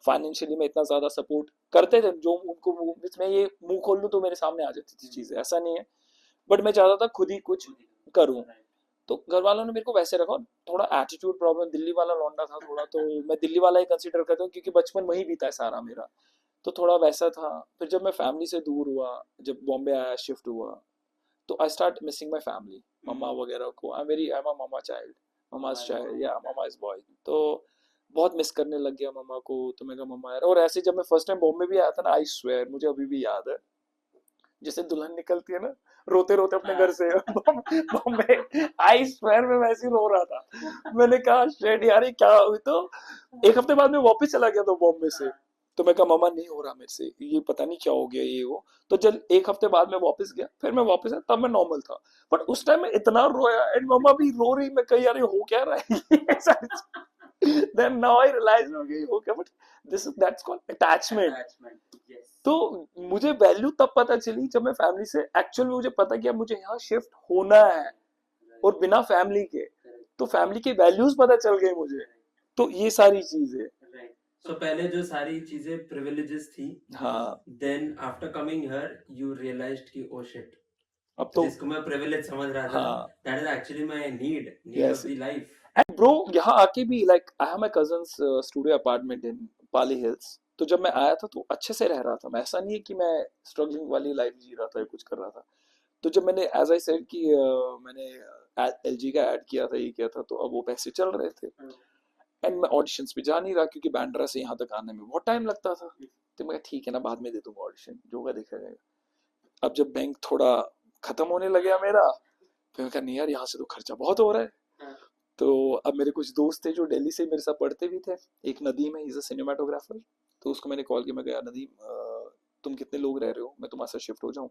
फाइनेंशियली में इतना ज्यादा सपोर्ट करते थे, जो उनको इसमें ये मुंह खोल लूं तो मेरे सामने आ जाती थी चीजें, ऐसा नहीं है, बट मैं चाहता था खुद ही कुछ करूं। तो घर वालों ने मेरे को वैसे रखा, थोड़ा एटीट्यूड प्रॉब्लम, दिल्ली वाला लौंडा था थोड़ा, तो मैं दिल्ली वाला ही कंसीडर करता हूँ क्योंकि बचपन वहीं बीता है सारा मेरा, तो थोड़ा वैसा था। फिर जब मैं फैमिली से दूर हुआ, जब बॉम्बे आया, शिफ्ट हुआ, तो I start missing my family, mamma वगैरह को। I am a mamma child, mamma's child, या मम्मा इज बॉय। तो बहुत मिस करने लग गया मम्मा को, तो मैं कहा मम्मा यार। और ऐसे जब मैं फर्स्ट टाइम बॉम्बे भी आया था ना, आई स्वेयर मुझे अभी भी याद है, जैसे दुल्हन निकलती है ना रोते रोते अपने घर से बॉम्बे, आई स्वेयर मैं वैसे ही रो रहा था। मैंने कहा शेट यार ये क्या हुई। तो एक हफ्ते बाद मैं वापस चला गया था बॉम्बे से, तो मैं कहा मम्मा नहीं हो रहा मेरे से, ये पता नहीं क्या हो गया ये वो। तो जब एक हफ्ते बाद मैं वापस गया, फिर मैं वापस आया, तब मैं नॉर्मल था, बट उस टाइम मैं इतना रोया, एंड मम्मा भी रो रही, मैं कही यार ये हो क्या रहा है। then now I realize okay okay but that's called attachment. तो मुझे वैल्यू तब पता चली जब मैं फैमिली से, एक्चुअल में मुझे पता कि अब मुझे यहाँ शिफ्ट होना है, और बिना फैमिली के, तो फैमिली के वैल्यूज पता चल गए मुझे। तो ये सारी चीजें, सो पहले जो सारी चीजें प्रिविलेजेस थी, हाँ, then after coming here you realised कि ओ शिट, अब तो जिसको मैं प्रिविलेज समझ रहा था, हाँ, that is actually my need of yes. The life. And bro यहाँ आके भी like I have my cousins studio apartment in Pali hills, तो जब मैं आया था तो अच्छे से रह रहा था मैं, ऐसा नहीं है कि मैं स्ट्रगलिंग वाली लाइफ जी रहा था या कुछ कर रहा था। तो जब मैंने एज आई सेड कि मैंने एलजी का ऐड किया था, ये किया था, तो अब वो पैसे चल रहे थे, एंड मैं ऑडिशंस पे जा नहीं रहा क्योंकि बैंड्रा से यहाँ तक आने में बहुत टाइम लगता था। तो मैं कहा ठीक है ना, बाद में दे दूंगा ऑडिशन, जो होगा देखा जाएगा। अब जब बैंक थोड़ा खत्म होने लग गया मेरा, फिर मैं कहा नहीं यार यहाँ से तो खर्चा बहुत हो रहा है। तो अब मेरे कुछ दोस्त थे जो दिल्ली से मेरे साथ पढ़ते भी थे, एक नदीम है, इज अ सिनेमाटोग्राफर, तो उसको मैंने कॉल किया, मैं गया नदीम तुम कितने लोग रह रहे हो, मैं तुम्हारे साथ शिफ्ट हो जाऊँ।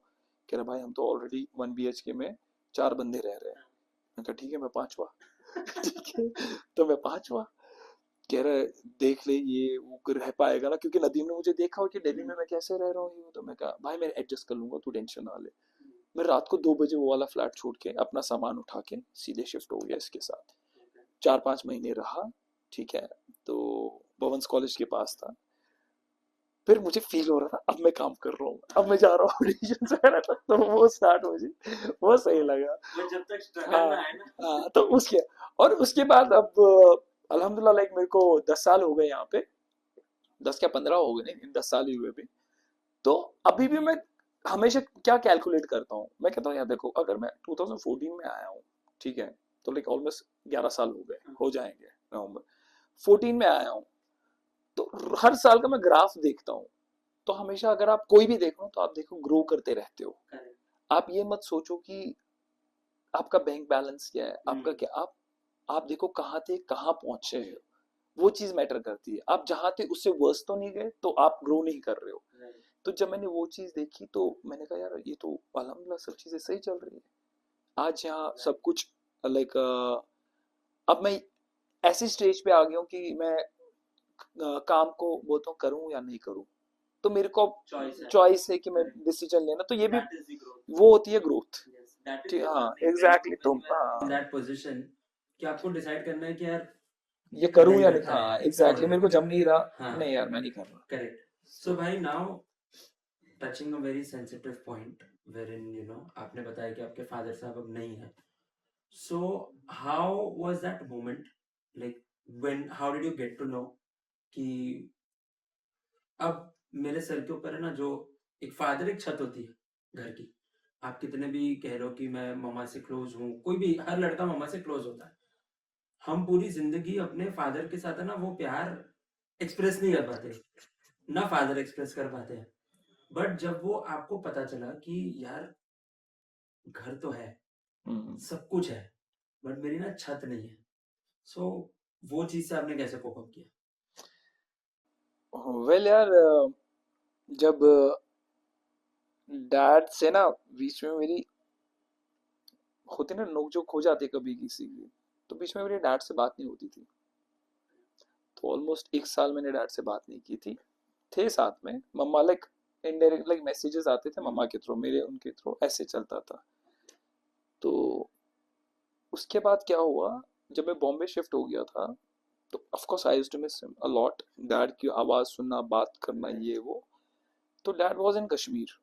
कह रहा भाई हम तो ऑलरेडी 1 BHK में 4 बंदे रह रहे हैं। मैं कहा ठीक है मैं 5वां। ठीक है, तो मैं 5वां। कह रहा है देख ले ये वो रह पाएगा ना, क्योंकि नदीम ने मुझे देखा हो कि दिल्ली में मैं कैसे रह रहा हूँ। तो मैं कहा भाई मैं एडजस्ट कर लूंगा, तू टेंशन ना ले। मैं रात को 2 बजे वो वाला फ्लैट छोड़ के अपना सामान उठा के सीधे शिफ्ट हो गया इसके साथ। 4-5 महीने रहा, ठीक है, तो भवंस कॉलेज के पास था। फिर मुझे फील हो रहा था अब मैं काम कर रहा हूँ, अब मैं जा रहा हूँ ऑडिशन वगैरह तक, तो वो स्टार्ट मुझे वो सही लगा। वो जब तक स्ट्रगल हाँ ना है ना, हाँ, तो उसके और उसके बाद अब अल्हम्दुलिल्लाह लाइक मेरे को 10 साल हो गए यहाँ पे, 10 क्या 15 हो गए, नहीं 10 साल ही हुए भी। तो अभी भी मैं हमेशा क्या कैलकुलेट करता हूँ, मैं कहता हूँ यार देखो अगर मैं 2014 में आया हूँ, ठीक है, तो लाइक ऑलमोस्ट 11 साल हो गए, हो जाएंगे नवंबर, 14 में आया हूँ, तो हर साल का मैं ग्राफ देखता हूँ। तो हमेशा अगर आप कोई भी देखो तो आप देखो ग्रो करते रहते हो। आप ये मत सोचो कि आपका बैंक बैलेंस क्या है, आपका क्या, आप देखो कहाँ थे कहाँ पहुंचे हो, वो चीज मैटर करती है। आप जहाँ थे उससे वर्स तो नहीं गए, तो आप ग्रो नहीं कर रहे हो। तो जब मैंने वो चीज देखी तो मैंने कहा यार ये तो अल्हम्दुलिल्लाह सब चीजें सही चल रही है। आज यहाँ सब कुछ लाइक अब मैं ऐसी स्टेज पे आ गया हूँ कि मैं काम को बोलता हूँ करूँ या नहीं करूँ, तो मेरे को चॉइस है कि मैं डिसीजन लेना, तो ये भी वो होती है ग्रोथ। ठीक, हाँ एग्जैक्टली। तो इन दैट पोजीशन कि आपको डिसाइड करना है कि यार ये करूँ नहीं या नहीं, करता हाँ है, एग्जैक्टली, मेरे को जम नहीं रहा, हाँ नहीं यार मैं नहीं कर रहा। करेक्ट। सो भाई now touching a very sensitive point wherein you know आपने बताया कि आपके फादर साहब अब नहीं है, so how was that moment, like when how did you get to know कि अब मेरे सर के ऊपर है ना, जो एक फादर एक छत होती है घर की, आप कितने भी कह लो कि मैं मम्मा से क्लोज हूँ, कोई भी हर लड़का मम्मा से क्लोज होता है, हम पूरी जिंदगी अपने फादर के साथ है ना वो प्यार एक्सप्रेस नहीं कर पाते, ना फादर एक्सप्रेस कर पाते हैं। बट जब वो आपको पता चला कि यार घर तो है, सब कुछ है, बट मेरी ना छत नहीं है, सो वो चीज से आपने कैसे कोप अप किया? वेल यार जब डैड से ना बीच में मेरी होती ना नोकझोंक हो जाती कभी किसी की, तो बीच में मेरे डैड से बात नहीं होती थी। तो ऑलमोस्ट 1 साल मैंने डैड से बात नहीं की थी, थे साथ में मम्मा लाइक इनडायरेक्ट लाइक मैसेजेस आते थे मम्मा के थ्रू, मेरे उनके थ्रू ऐसे चलता था। तो उसके बाद क्या हुआ, जब मैं बॉम्बे शिफ्ट हो गया था तो of course I used to miss him a lot. Dad की आवाज़ सुनना, बात करना, ये वो। तो डैड वाज इन कश्मीर।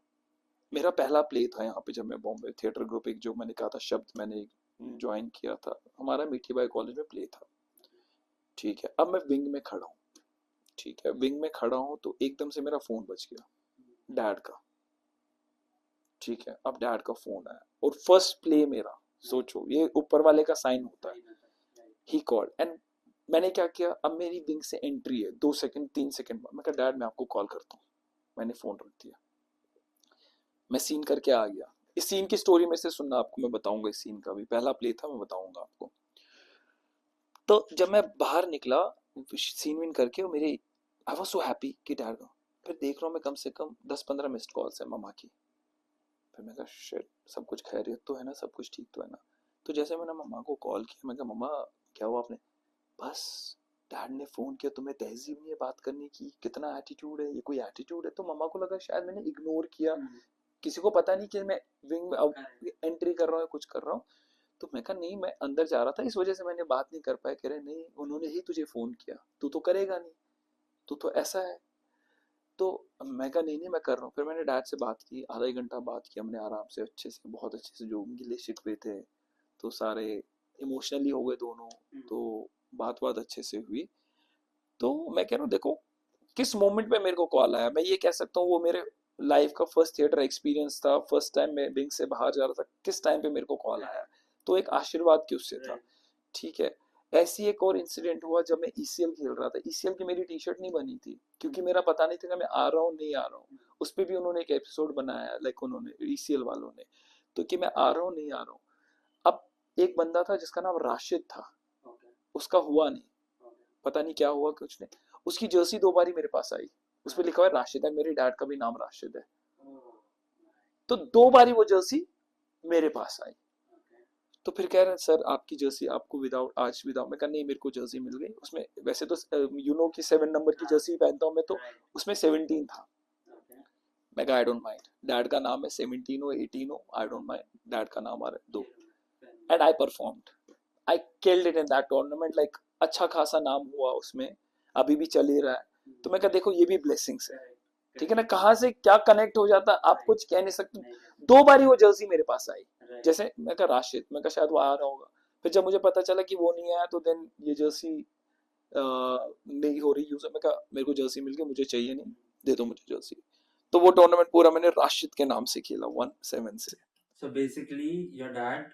मेरा पहला प्ले था यहाँ पे जब मैं बॉम्बे, थिएटर ग्रुप एक जो मैंने कहा था शब्द मैंने ज्वाइन किया था, हमारा मीठी बाई कॉलेज में प्ले था। ठीक है, अब मैं विंग में खड़ा हूँ। ठीक है, विंग में खड़ा हूँ तो एकदम से मेरा फोन बज गया, डैड का। ठीक है, अब डैड का फोन आया और फर्स्ट प्ले मेरा, सोचो ये ऊपर वाले का साइन होता है। ही कॉल्ड एंड मैंने क्या किया, अब मेरी विंग से एंट्री है 2 सेकंड 3 सेकंड बाद, मैं कहा डैड मैं आपको कॉल करता हूँ। मैंने फोन रख दिया, मैं सीन करके आ गया। इस सीन की स्टोरी में से सुनना आपको, मैं बताऊंगा इस सीन का भी, पहला प्ले था, मैं बताऊंगा आपको। तो जब मैं बाहर निकला सीन विन करके, और मेरे आई वाज सो हैप्पी कि डैड, फिर देख रहा हूँ मैं कम से कम 10-15 मिस्ड कॉल्स है मम्मा की। फिर मैं कहा शिट, सब कुछ खैरियत तो है ना, सब कुछ ठीक तो है ना। तो जैसे मैंने मम्मा को कॉल किया, मैं कहा मम्मा क्या हुआ आपने, बस डैड ने फोन किया, तुम्हें तहजीब नहीं है बात करने की, कितना एटीट्यूड है, ये कोई एटीट्यूड है। तो मम्मा को लगा शायद मैंने इग्नोर किया, किसी को पता नहीं कि मैं विंग में अब एंट्री कर रहा हूँ, कुछ कर रहा हूँ। तो मैं कहा नहीं, मैं अंदर जा रहा था, इस वजह से मैंने बात नहीं कर पाया। कह रहे नहीं, उन्होंने ही तुझे फोन किया, तू तो करेगा नहीं, तू तो ऐसा है। तो मैं कहा नहीं नहीं मैं कर रहा हूँ। फिर मैंने डैड से बात की, आधा एक घंटा बात की हमने आराम से, अच्छे से, बहुत अच्छे से, जो गिले शिकवे थे तो सारे इमोशनली हो गए दोनों। तो बात अच्छे से हुई। तो मैं कह रहा हूँ देखो किस मोमेंट पे मेरे को कॉल आया, मैं ये कह सकता हूँ वो मेरे लाइफ का फर्स्ट थिएटर एक्सपीरियंस था, फर्स्ट टाइम मैं विंग से बाहर जा रहा था, किस टाइम पे मेरे को कॉल आया। तो एक आशीर्वाद की उससे था। ठीक है, ऐसी एक और इंसिडेंट हुआ जब मैं ईसीएल खेल रहा था। ईसीएल की मेरी टी शर्ट नहीं बनी थी क्योंकि मेरा पता नहीं था कि मैं आ रहा हूँ नहीं आ रहा हूँ। उस पर भी उन्होंने एक एपिसोड बनाया, लाइक उन्होंने ईसीएल वालों ने, तो कि मैं आ रहा हूँ नहीं आ रहा हूँ। अब एक बंदा था जिसका नाम राशिद था, उसका हुआ नहीं, पता नहीं क्या हुआ, कुछ नहीं। उसकी जर्सी 2 बारी मेरे पास आई, उस पर लिखा हुआ है राशिद है, मेरे डैड का भी नाम राशिद है। तो 2 बारी वो जर्सी मेरे पास आई। तो फिर कह रहे हैं सर आपकी जर्सी आपको विदाउट, आज विदाउट। मैं कहा नहीं मेरे को जर्सी मिल गई, उसमें वैसे तो यू नो की 7 नंबर की जर्सी पहनता हूँ मैं, तो उसमें 17 था। मैं कहा आई डोंट माइंड, डैड का नाम है, 17 हो 18 हो आई डोंट माइंड, डैड का नाम आ रहा है, दो। And I performed, I killed it in that tournament, like अच्छा खासा नाम हुआ उसमें, अभी भी चल ही रहा है। तो मैं कहा देखो ये भी ब्लेसिंग्स है, ठीक है ना, कहाँ से क्या कनेक्ट हो जाता आप कुछ कह नहीं सकते। 2 बारी वो जर्सी मेरे पास आई, जैसे मैं कहा राशिद, मैं कहा शायद वो आ रहा होगा। फिर जब मुझे पता चला कि वो नहीं आया तो देन ये जर्सी नहीं हो रही यूज, मैं कहा मेरे को जर्सी मिल गई, मुझे चाहिए नहीं, दे दो मुझे जर्सी। तो वो टूर्नामेंट पूरा मैंने राशिद के नाम से खेला 1-7 से। So basically, your dad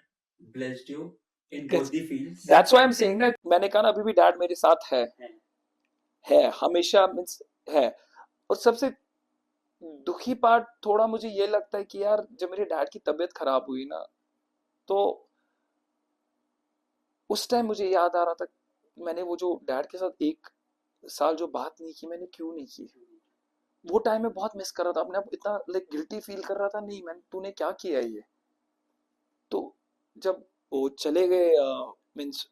blessed you in both the fields. That's why I am saying that, मैंने कहा ना अभी भी डैड मेरे साथ है हमेशा, मींस है। और सबसे दुखी पार्ट थोड़ा मुझे ये लगता है कि यार जब मेरे डैड की तबीयत खराब हुई ना, तो उस टाइम मुझे याद आ रहा था मैंने वो जो डैड के साथ 1 साल जो बात नहीं की, मैंने क्यों नहीं की। वो टाइम में बहुत मिस कर रहा था अपने आप, इतना लाइक गिल्टी फील कर रहा था, नहीं मैंने, तूने क्या किया ये। तो जब वो चले गए मीन्स,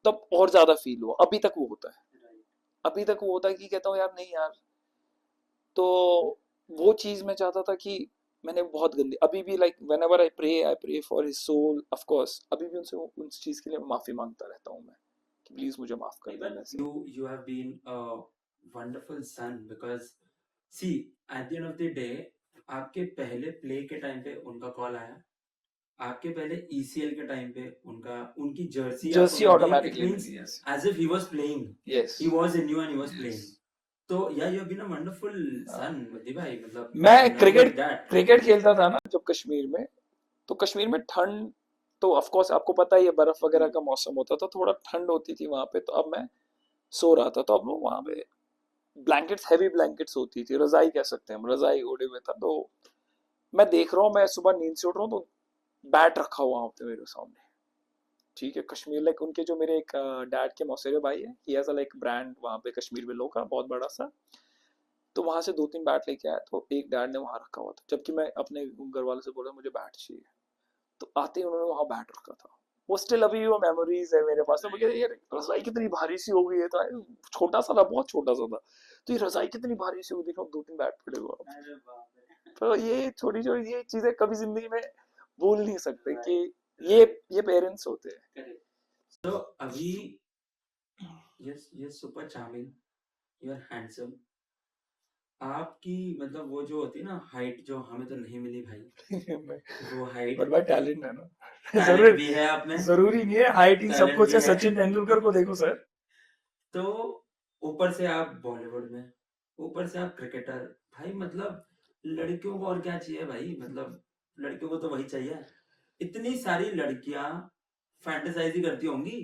तब और ज्यादा फील हुआ। अभी तक वो होता है, अभी तक वो होता है कि कहता हूँ यार नहीं यार। तो वो चीज मैं चाहता था कि मैंने बहुत गंदी, अभी भी like whenever I pray for his soul, of course अभी भी उनसे उस चीज के लिए माफी मांगता रहता हूँ मैं कि प्लीज मुझे माफ कर देना। You have been a wonderful son because see at the end of the day आपके पहले प्ले के टाइम पे उनका कॉल आया, आपके पहले ECL के टाइम पे उनकी जर्सी जर्सी आपको automatically means मिली, yes. as if he was playing, Yes. he was in you and he was Yes. playing. तो yeah, you have been a wonderful son मध्य भाई, मतलब मैं nothing but that. क्रिकेट खेलता था ना जब कश्मीर में, तो कश्मीर में ठंड तो ऑफ कोर्स आपको पता ही है, बर्फ वगैरह का मौसम होता था, थोड़ा ठंड होती थी वहां पे। तो अब मैं सो रहा था, तो अब लोग वहां पे ब्लैंकेट्स, हैवी ब्लैंकेट्स होती थी, रजाई कह सकते हैं हम, रजाई ओढ़े हुए था। तो मैं देख रहा हूँ, मैं सुबह नींद से उठ रहा हूँ तो बैट रखा हुआ होता है मेरे सामने। ठीक है, कश्मीर लाइक उनके जो मेरे एक डैड के मौसेरे भाई है, he has a like brand वहाँ पे कश्मीर में का बहुत बड़ा सा। तो वहां से 2-3 बैट लेके आया, तो एक डैड ने वहां रखा हुआ था, जबकि मैं अपने घर वालों से बोला मुझे बैट चाहिए। तो आते ही उन्होंने वहां बैट रखा था। वो स्टिल अभी भी वो मेमोरीज है मेरे पास। तो मुझे यार रजाई कितनी भारी सी हो गई है, तो छोटा सा था, बहुत छोटा सा था, तो ये रजाई कितनी भारी सी हो, देखो 2-3 बैट पड़े हुए। तो ये छोटी छोटी ये चीजें कभी जिंदगी में भूल नहीं सकते कि ये पेरेंट्स होते हैं. करेक्ट. तो अभी ये super charming, you are handsome. आपकी मतलब वो जो होती है ना हाइट, जो हमें तो नहीं मिली भाई, वो हाइट. बट भाई टैलेंट है ना. टैलेंट भी है आप में, जरूरी नहीं है हाइट ही सब टैलेंट कुछ भी है. है. सचिन तेंदुलकर को देखो सर. तो ऊपर से आप बॉलीवुड में, ऊपर से आप क्रिकेटर. भाई मतलब लड़कियों को और क्या चाहिए भाई, मतलब लड़कियों को तो वही चाहिए. इतनी सारी लड़कियां फैंटेसाइज ही करती होंगी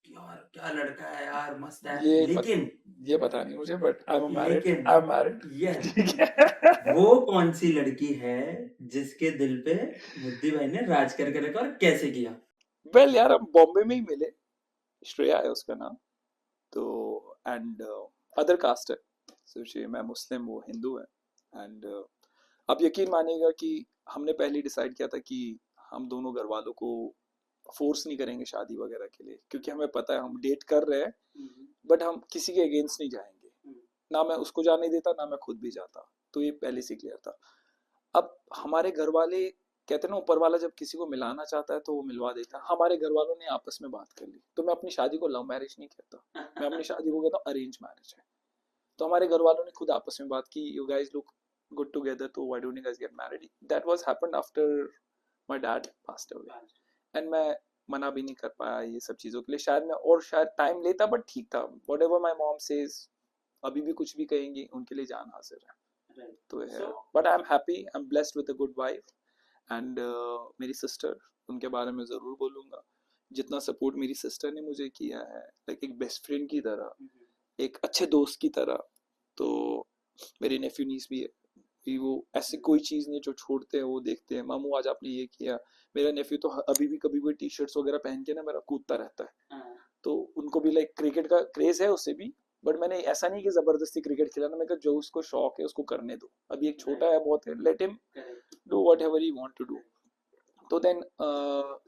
कि यार क्या लड़का है यार, मस्त है. लेकिन ये पता नहीं मुझे, बट आई एम लेकिन मैरिड. ये ठीक है. वो कौन सी लड़की है जिसके दिल पे मुद्दी भाई ने राज करके रखा और कैसे किया? वेल यार, हम बॉम्बे में ही मिले. श्रेया है उसका नाम. तो एंड अदर कास्ट है. सोचिए, मैं मुस्लिम, वो हिंदू है. एंड आप यकीन मानिएगा कि हमने पहले डिसाइड किया था कि हम दोनों घर वालों को फोर्स नहीं करेंगे शादी वगैरह के लिए, क्योंकि हमें पता है हम डेट कर रहे हैं, बट हम किसी के अगेंस्ट नहीं जाएंगे. ना मैं उसको जाने देता, ना मैं खुद भी जाता. तो ये पहले से क्लियर था. अब हमारे घर वाले कहते हैं ना, ऊपर वाला जब किसी को मिलाना चाहता है तो वो मिलवा देता है. हमारे घर वालों ने आपस में बात कर ली. तो मैं अपनी शादी को लव मैरिज नहीं कहता, मैं अपनी शादी को कहता हूँ अरेंज मैरिज है. तो हमारे घर वालों ने खुद आपस में बात की, you guys look good together, तो why don't you guys get married. That was happened after my dad passed away. And मैं मना भी नहीं कर पाया ये सब चीज़ों के लिए. शायद मैं और शायद टाइम लेता, बट ठीक था. व्हाटएवर माय मॉम सेज, अभी भी कुछ भी कहेंगी, उनके लिए जान हाजिर है. तो है. But I am happy, I am blessed with a good wife. And मेरी सिस्टर, उनके बारे में ज़रूर बोलूँगा. जितना सपोर्ट मेरी सिस्टर ने मुझे किया है, लाइक एक बेस्ट फ्रेंड की तरह, एक अच्छे दोस्त की तरह. तो मेरे नेफ्यू नीस भी है कि वो ऐसी कोई चीज़ नहीं है जो छोड़ते हैं, वो देखते हैं मामू आज आपने ये किया. मेरा नेफ्यू तो अभी भी कभी भी टी शर्ट्स वगैरह पहन के ना मेरा कूदता रहता है. तो उनको भी लाइक क्रिकेट का क्रेज है उससे भी. बट मैंने ऐसा नहीं कि जबरदस्ती क्रिकेट खिलाना, मैं कहा जो उसको शौक है उसको करने दो. अभी एक छोटा है बहुत है, let him do whatever he want to do. तो देन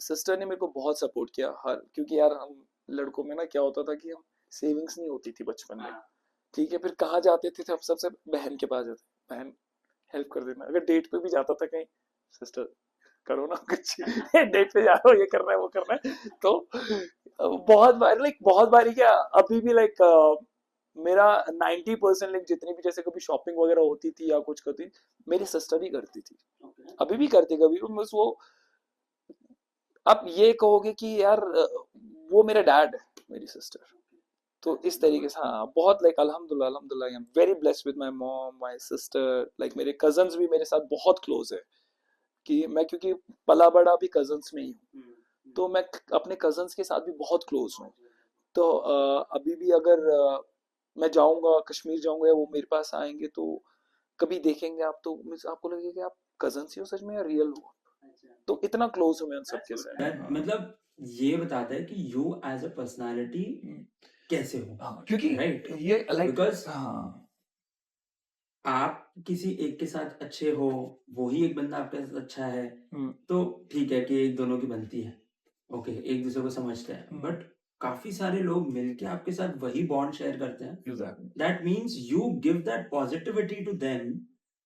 सिस्टर ने मेरे को बहुत सपोर्ट किया हर, क्योंकि यार हम लड़कों में ना क्या होता था कि हम सेविंग्स नहीं होती थी बचपन में. ठीक है, फिर कहाँ जाते थे हम सबसे बहन के पास जाते. बहन हेल्प कर देना. अगर डेट पे भी जाता था कहीं, सिस्टर करो ना कुछ. डेट पे जा रहा हो, ये करना है वो करना है. तो बहुत बार लाइक बहुत बारी क्या, अभी भी लाइक मेरा 90% लाइक जितनी भी जैसे कभी शॉपिंग वगैरह होती थी या कुछ करती, मेरी सिस्टर ही करती थी. अभी भी करती कभी भी. बस वो, आप ये कहोगे कि यार वो मेरा डैड है, मेरी सिस्टर. तो इस तरीके से हाँ, बहुत लाइक अल्हम्दुलिल्लाह अल्हम्दुलिल्लाह I am very blessed with my mom, my sister. Like मेरे कजन्स भी मेरे साथ बहुत क्लोज है. कि मैं क्योंकि पला बड़ा भी कजन्स में ही हूँ, तो मैं अपने कजन्स के साथ भी बहुत क्लोज हूँ. तो अभी भी अगर मैं जाऊंगा, कश्मीर जाऊंगा, या वो मेरे पास आएंगे, तो कभी देखेंगे आप तो आपको लगेगा कि आप कजन्स ही हो सच में या रियल हो. तो इतना क्लोज हूँ मैं उन सबके साथ. मतलब ये बताता है कि यू एज अ पर्सनालिटी कैसे हो. हाँ, क्योंकि राइट. ये लाइक बिकॉज हाँ आप किसी एक के साथ अच्छे हो, वही एक बंदा आपके साथ अच्छा है, तो ठीक है कि एक दोनों की बनती है. ओके, एक दूसरे को समझते हैं. बट काफी सारे लोग मिलके आपके साथ वही बॉन्ड शेयर करते हैं. Exactly. That means you give that positivity to them,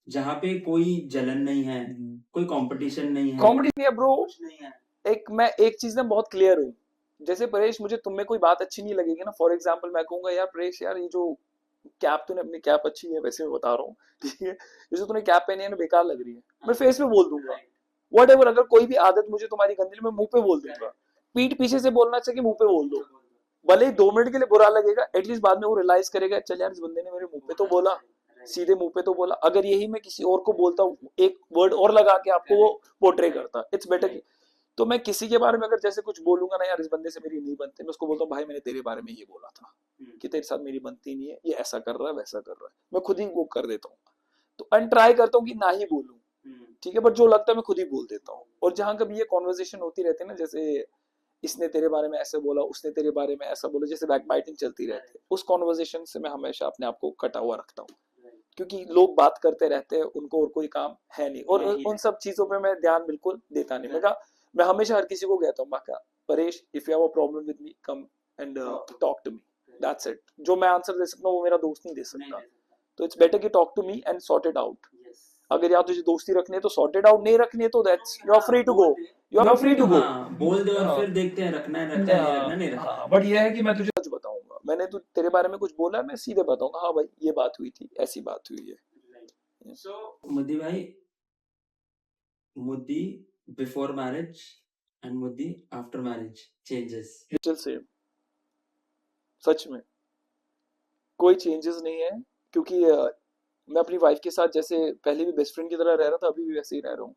जहाँ पे कोई जलन नहीं है, कोई कंपटीशन नहीं है, कॉमेडी नहीं है ब्रो. कुछ नहीं है. मैं एक चीज में बहुत क्लियर हूँ. जैसे परेश, मुझे तुम में कोई बात अच्छी नहीं लगेगी ना, फॉर एग्जाम्पल मैं कहूंगा यार परेश, यार ये जो कैप तूने, अपनी कैप अच्छी है वैसे मैं बता रहा हूँ, ठीक है, जैसे तूने कैप पहनी है ना बेकार लग रही है, मैं फेस पे बोल दूंगा. वट एवर, अगर कोई भी आदत मुझे तुम्हारी गंदी, मैं मुंह पे बोल दूंगा. पीठ पीछे से बोलना चाहिए, मुंह पे बोल दो. भले ही 2 मिनट के लिए बुरा लगेगा, एटलीस्ट बाद में वो रियलाइज करेगा, चल यार इस बंदे ने मेरे मुंह पे तो बोला, सीधे मुंह पे तो बोला. अगर यही मैं किसी और को बोलता हूँ, एक वर्ड और लगा के आपको वो पोर्ट्रे करता, इट्स बेटर. तो मैं किसी के बारे में अगर जैसे कुछ बोलूंगा ना, यार इस बंदे से मेरी नहीं बनती, मैं उसको बोलता हूँ भाई मैंने तेरे बारे में ये बोला था कि तेरे साथ मेरी बनती नहीं है, ये ऐसा कर रहा है वैसा कर रहा है, मैं खुद ही वो कर देता हूँ. तो एंड ट्राई करता हूँ कि ना ही बोलूँ, ठीक है, बट जो लगता है मैं खुद ही बोल देता हूँ. और जहां कभी ये कॉन्वर्जेशन होती रहती है ना, जैसे इसने तेरे बारे में ऐसे बोला, उसने तेरे बारे में ऐसा बोला, जैसे बैक बाइटिंग चलती रहती है, उस कॉन्वर्जेशन से मैं हमेशा अपने आप को कटा हुआ रखता हूँ. क्योंकि लोग बात करते रहते हैं, उनको और कोई काम है नहीं, और उन सब चीजों पे मैं ध्यान बिल्कुल देता नहीं. मैं हमेशा हर किसी को कहता हूँ, मैं Paresh if you have a problem with me come and talk to me, that's it. जो मैं आंसर दे सकता हूँ वो मेरा दोस्त नहीं दे सकता. तो इट्स बेटर कि talk to me and sort it out. अगर या तुझे दोस्ती रखनी है तो सॉर्टेड आउट, नहीं रखनी है तो that's you are free to go, you are free to go. हाँ बोल दे और हाँ। फिर देखते हैं रखना है रखना है नहीं रखना नहीं रखना। हाँ बट ये है कि मैं तुझे सच बताऊंगा, मैंने तो तेरे बारे में कुछ बोला है, मैं सीधे बताऊंगा हाँ भाई ये बात हुई थी, ऐसी बात हुई है। मुद्दी भाई, Muddi before marriage and Muddi after marriage changes. Still same, सच में कोई चेंजेस नहीं है, क्योंकि मैं अपनी वाइफ के साथ जैसे पहले भी बेस्ट फ्रेंड की तरह रह रहा था, अभी भी वैसे ही रह रहा हूँ।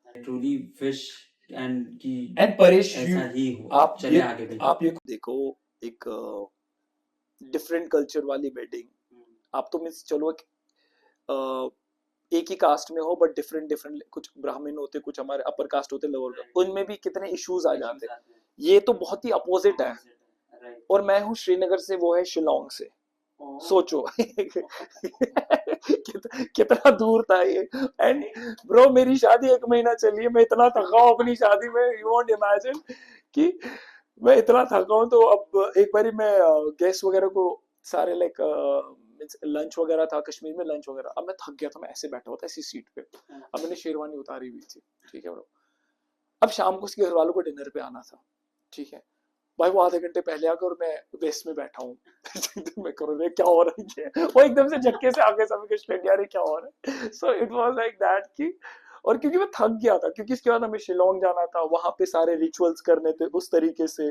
आई ट्रूली विश एंड कि एंड परेश ऐसा ही हो, आप चले ये आगे भी। आप ये देखो एक डिफरेंट कल्चर वाली वेडिंग, आप तो मीन्स चलो एक ही कास्ट में हो बट डिफरेंट डिफरेंट, कुछ ब्राह्मण होते, कुछ हमारे अपर कास्ट होते, लोअर, उनमें भी कितने इश्यूज आ जाते हैं। ये तो बहुत ही अपोजिट है, और मैं हूँ श्रीनगर से, वो है शिलोंग से, सोचो कितना दूर था ये। एंड ब्रो मेरी शादी 1 महीना चली है, मैं इतना थका हूँ अपनी शादी में, यू वोंट इमेजिन कि मैं इतना थका हूँ। तो अब एक बारी मैं गेस्ट वगैरह को सारे लाइक लंच वगैरह था कश्मीर में, लंच वगैरह, अब मैं थक गया था, मैं ऐसे बैठा हुआ था ऐसी सीट पे, अब मैंने शेरवानी उतारी हुई थी, ठीक है ब्रो। अब शाम को उसके घर वालों को डिनर पे आना था, ठीक है भाई, वो आधे घंटे पहले आकर और मैं वेस्ट में बैठा हूँ मैं करूँ रे क्या हो रहा है, वो एकदम से झटके से आगे सब कुछ ले लिया, रे क्या हो रहा है। So it was like that कि, और क्योंकि मैं थक गया था, क्योंकि इसके बाद हमें शिलोंग जाना था, वहां पे सारे रिचुअल्स करने थे उस तरीके से,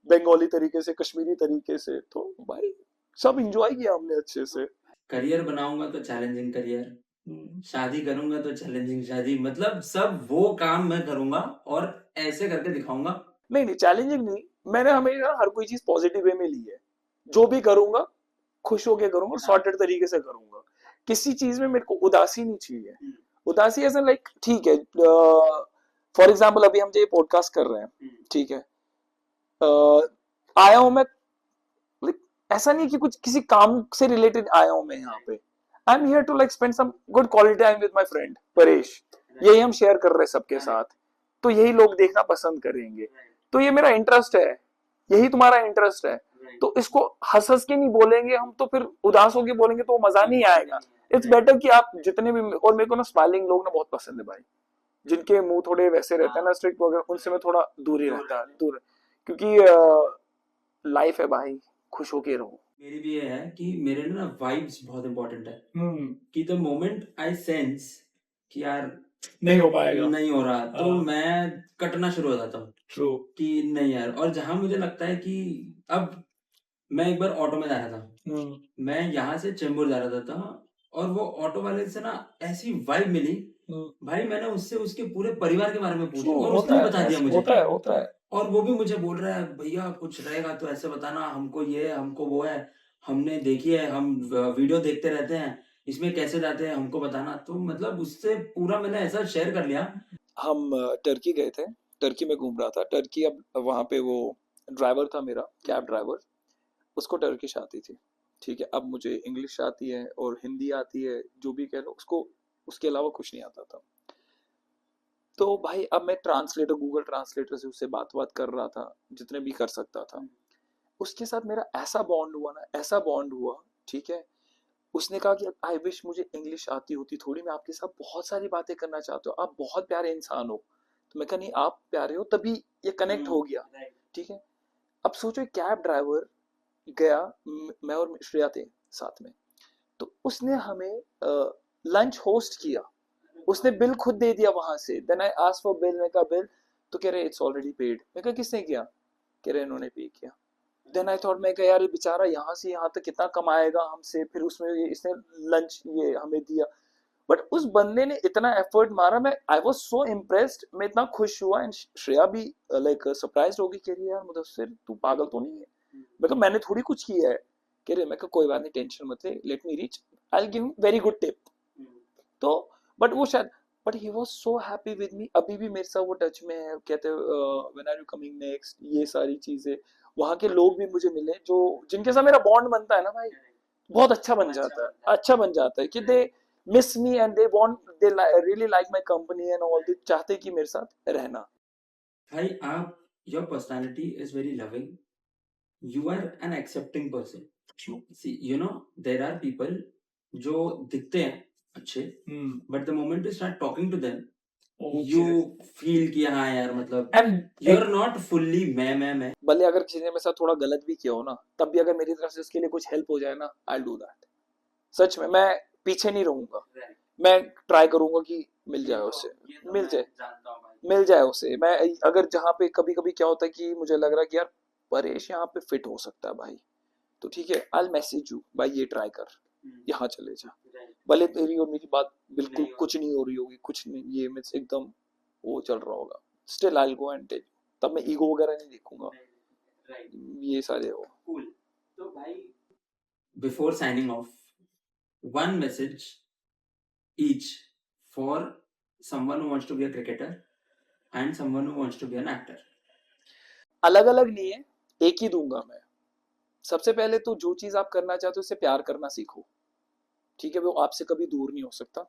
बंगाली तरीके से, कश्मीरी तरीके से, तो भाई सब इंजॉय किया हमने अच्छे से। करियर बनाऊंगा तो चैलेंजिंग करियर, शादी करूंगा तो चैलेंजिंग शादी, मतलब सब वो काम मैं करूंगा और ऐसे करके दिखाऊंगा। नहीं नहीं चैलेंजिंग नहीं, मैंने हमेशा हर कोई चीज पॉजिटिव वे में ली है, जो भी करूंगा खुश होके करूंगा और सॉर्टेड तरीके से करूंगा, किसी चीज में मेरे को उदासी नहीं चाहिए। उदासी ऐसा लाइक ठीक है, फॉर एग्जाम्पल अभी हम जो ये पॉडकास्ट कर रहे हैं, ठीक है, आया हूं मैं, लाइक ऐसा नहीं कि कुछ किसी काम से रिलेटेड आया हूं मैं यहाँ पे, I am here to like spend some good quality time with my friend Paresh, यही हम शेयर कर रहे हैं सबके साथ, तो यही लोग देखना पसंद करेंगे, तो ये मेरा इंटरेस्ट है, यही तुम्हारा इंटरेस्ट है, तो इसको हंस हंस के नहीं बोलेंगे हम, तो फिर उदास होके बोलेंगे तो वो मजा नहीं आएगा। इट्स बेटर कि आप जितने भी, और मेरे को ना स्माइलिंग लोग ना बहुत पसंद है भाई, जिनके मुंह थोड़े वैसे रहते हैं ना स्ट्रिक्ट वगैरह, उनसे मैं थोड़ा दूर ही रहता है, दूर, क्योंकि लाइफ है भाई, खुश होके रहो। मेरी भी ये है कि मेरे लिए ना वाइब्स बहुत इंपॉर्टेंट है, कि द मोमेंट आई सेंस कि यार नहीं हो पाएगा, नहीं हो रहा, तो मैं कटना शुरू हो जाता हूँ ट्रू, कि नहीं यार। और जहां मुझे लगता है कि अब, मैं एक बार ऑटो में जा रहा था, मैं यहाँ से चेंबूर जा रहा था, और वो ऑटो वाले से ना ऐसी वाइब मिली भाई, मैंने उससे उसके पूरे परिवार के बारे में पूछा और उसने बता दिया मुझे, होता है। और वो भी मुझे बोल रहा है भैया कुछ रहेगा तो ऐसे बताना, हमको ये है हमको वो है, हमने देखी है, हम वीडियो देखते रहते हैं, इसमें कैसे जाते हैं हमको बताना। तो मतलब उससे पूरा मैंने ऐसा शेयर कर लिया। हम टर्की गए थे, टर्की में घूम रहा था, टर्की, अब वहाँ पे वो ड्राइवर था मेरा, कैब ड्राइवर, उसको टर्किश आती थी, ठीक है, अब मुझे इंग्लिश आती है और हिंदी आती है, जो भी कह लो उसको, उसके अलावा कुछ नहीं आता था। तो भाई अब मैं ट्रांसलेटर, गूगल ट्रांसलेटर से उससे बात कर रहा था जितने भी कर सकता था, उसके साथ मेरा ऐसा बॉन्ड हुआ ना, ऐसा बॉन्ड हुआ, ठीक है, उसने कहा कि आई विश मुझे इंग्लिश आती होती थोड़ी, मैं आपके साथ बहुत सारी बातें करना चाहता हूँ, आप बहुत प्यारे इंसान हो। तो मैं कहा नहीं आप प्यारे हो, तभी ये कनेक्ट हो गया, ठीक है। अब सोचो एक कैब ड्राइवर गया, मैं और श्रेया थे साथ में, तो उसने हमें लंच होस्ट किया, उसने बिल खुद दे दिया वहां से, then I asked for bill, मैं कहा बिल, तो कह रहे इट्स ऑलरेडी पेड, मैं कहा किसने किया, कह रहे इन्होंने पे किया। देन आई थॉट, मैं कहा यार ये बेचारा यहाँ से यहाँ तक कितना कमाएगा हमसे, फिर उसमें इसने लंच ये हमें दिया, बट उस बंदे ने इतना एफर्ट मारा, मैं आई वाज सो इम्प्रेस्ड, मैं इतना खुश हुआ, एंड श्रेया भी लाइक सरप्राइज होगी, कह रही है यार मुदस्सिर तू पागल तो नहीं है, मैं कहा मैंने थोड़ी कुछ किया है, कह रहे, मैं कहा कोई बात नहीं टेंशन मत ले, let me reach, I will give very good tip. तो बट वो शायद, but he was so happy with me, अभी भी मेरे साथ वो टच में है, कहते when are you coming next, ये सारी चीजें, वहाँ के लोग भी मुझे मिले जो, जिनके साथ मेरा बॉन्ड बनता है ना भाई, बहुत अच्छा बन जाता है, अच्छा बन जाता है, कि they miss me and they want, they really like my company and all, they चाहते कि मेरे साथ रहना। भाई आप, your personality is very loving, you are an accepting person. See you know there are people जो दिखते हैं अच्छे, Hmm. but the moment you start talking to them, वो you चीजें feel कि हाँ यार मतलब and you're not fully मैं भले अगर किसी ने मेरे साथ थोड़ा गलत भी किया हो ना, तब भी अगर मेरी तरफ से उसके लिए कुछ हेल्प हो जाए ना, आई डू दैट। सच में मैं पीछे नहीं रहूंगा, मैं ट्राई करूंगा कि मिल जाए उससे, मिल जाए, जानता हूँ भाई। मिल जाए उसे। मैं अगर जहाँ पे कभी कभी क्या होता है कि मुझे लग रहा है कि यार परेश यहाँ पे फिट हो सकता है भाई, तो ठीक है, आई मैसेज यू भाई, ये ट्राई कर, यहाँ चले जा, भले तेरी और मेरी बात बिल्कुल नहीं हो कुछ नहीं हो रही होगी, कुछ नहीं, ये मीन्स एकदम वो चल रहा होगा, still I go and tell, तब मैं ईगो वगैरह नहीं देखूंगा, राइट, ये सारे हो। कूल। तो भाई before signing off, one message each for someone who wants to be a cricketer and someone who wants to be an actor. अलग अलग नहीं है, एक ही दूंगा मैं। सबसे पहले तो जो चीज आप करना चाहते हो उससे प्यार करना सीखो, ठीक है, वो आपसे कभी दूर नहीं हो सकता,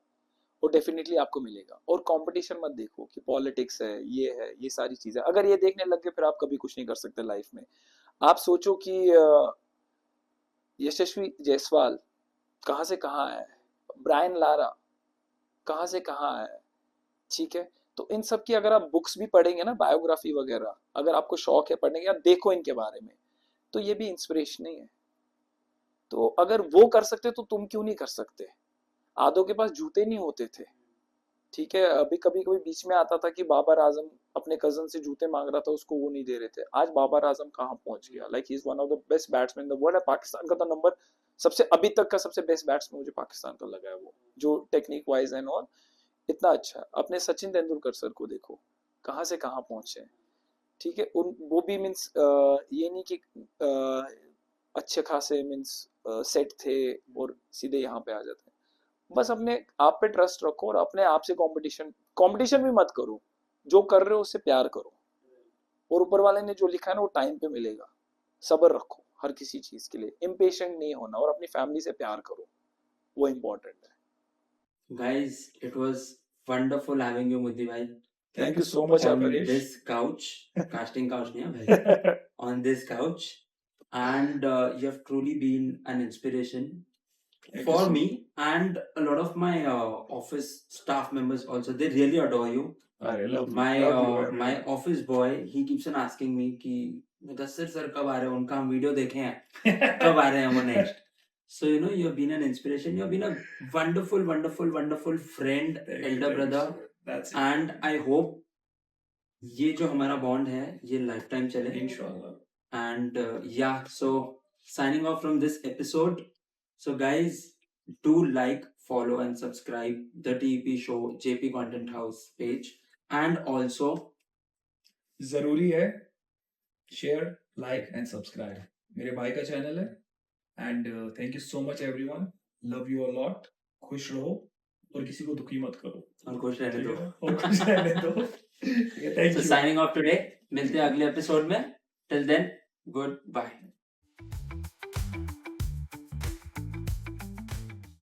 और डेफिनेटली आपको मिलेगा। और कंपटीशन मत देखो कि पॉलिटिक्स है, ये सारी चीजें, अगर ये देखने लग गए फिर आप कभी कुछ नहीं कर सकते लाइफ में। आप सोचो कि यशस्वी जायसवाल कहाँ से कहाँ है, ब्रायन लारा कहाँ से कहाँ है, ठीक है। तो इन सब की अगर आप बुक्स भी पढ़ेंगे ना, बायोग्राफी वगैरह, अगर आपको शौक है पढ़ने का, देखो इनके बारे में, तो ये भी इंस्पिरेशन ही है। तो अगर वो कर सकते तो तुम क्यों नहीं कर सकते। आदो के पास जूते नहीं होते थे, ठीक है, अभी कभी कभी बीच में आता था कि बाबर आजम अपने कजन से जूते मांग रहा था, उसको वो नहीं दे रहे थे। आज बाबर आजम कहाँ पहुंच गया, like he is one of the best batsman in the world. Pakistan का तो नंबर सबसे अभी तक का सबसे बेस्ट बैट्समैन मुझे पाकिस्तान का लगा है, वो जो टेक्निक वाइज एंड ऑल इतना अच्छा है। अपने सचिन तेंदुलकर सर को देखो कहाँ से कहाँ पहुंचे, ठीक है। उन वो भी मीन्स ये नहीं कि अच्छे खासे मीन्स सेट थे और सीधे यहाँ पे आ जाते हैं। बस अपने आप पे ट्रस्ट रखो और अपने आप से कंपटीशन भी मत करो, जो कर रहे हो उससे प्यार करो, और ऊपर वाले ने जो लिखा है ना वो टाइम पे मिलेगा। सब्र रखो हर किसी चीज के लिए, इम्पेशेंट नहीं होना, और अपनी फैमिली से प्यार करो, वो इम्पोर्टेंट है। Guys, it was wonderful having you, Muddi bhai, thank you so much on Aparesh. this couch, casting couch नहीं है भाई, on this couch, and you have truly been an inspiration Thank you for so me and a lot of my office staff members also. They really adore you. I love you, My love you my everyone. office boy, he keeps on asking me कि Mudassir sir कब आ रहे हैं, उनका हम video देखे हैं, कब आ रहे हैं वो next. So you know, you have been an inspiration, you have been a wonderful friend, Thank you, elder thank you brother, so much. That's it. and I hope ये जो हमारा बॉन्ड है ये लाइफ टाइम चले। Inshallah. And yeah, so signing off from this episode. So guys, do like, follow and subscribe the TEP show JP Content House page, and also जरूरी है share, like and subscribe, मेरे भाई का channel है। And thank you so much everyone, love you a lot, खुश रहो और किसी को दुखी मत करो, और खुश रहने ठीक दो। है ना? और खुश रहने दो। Thank So you. signing off today, मिलते हैं अगले एपिसोड में। Till then, goodbye.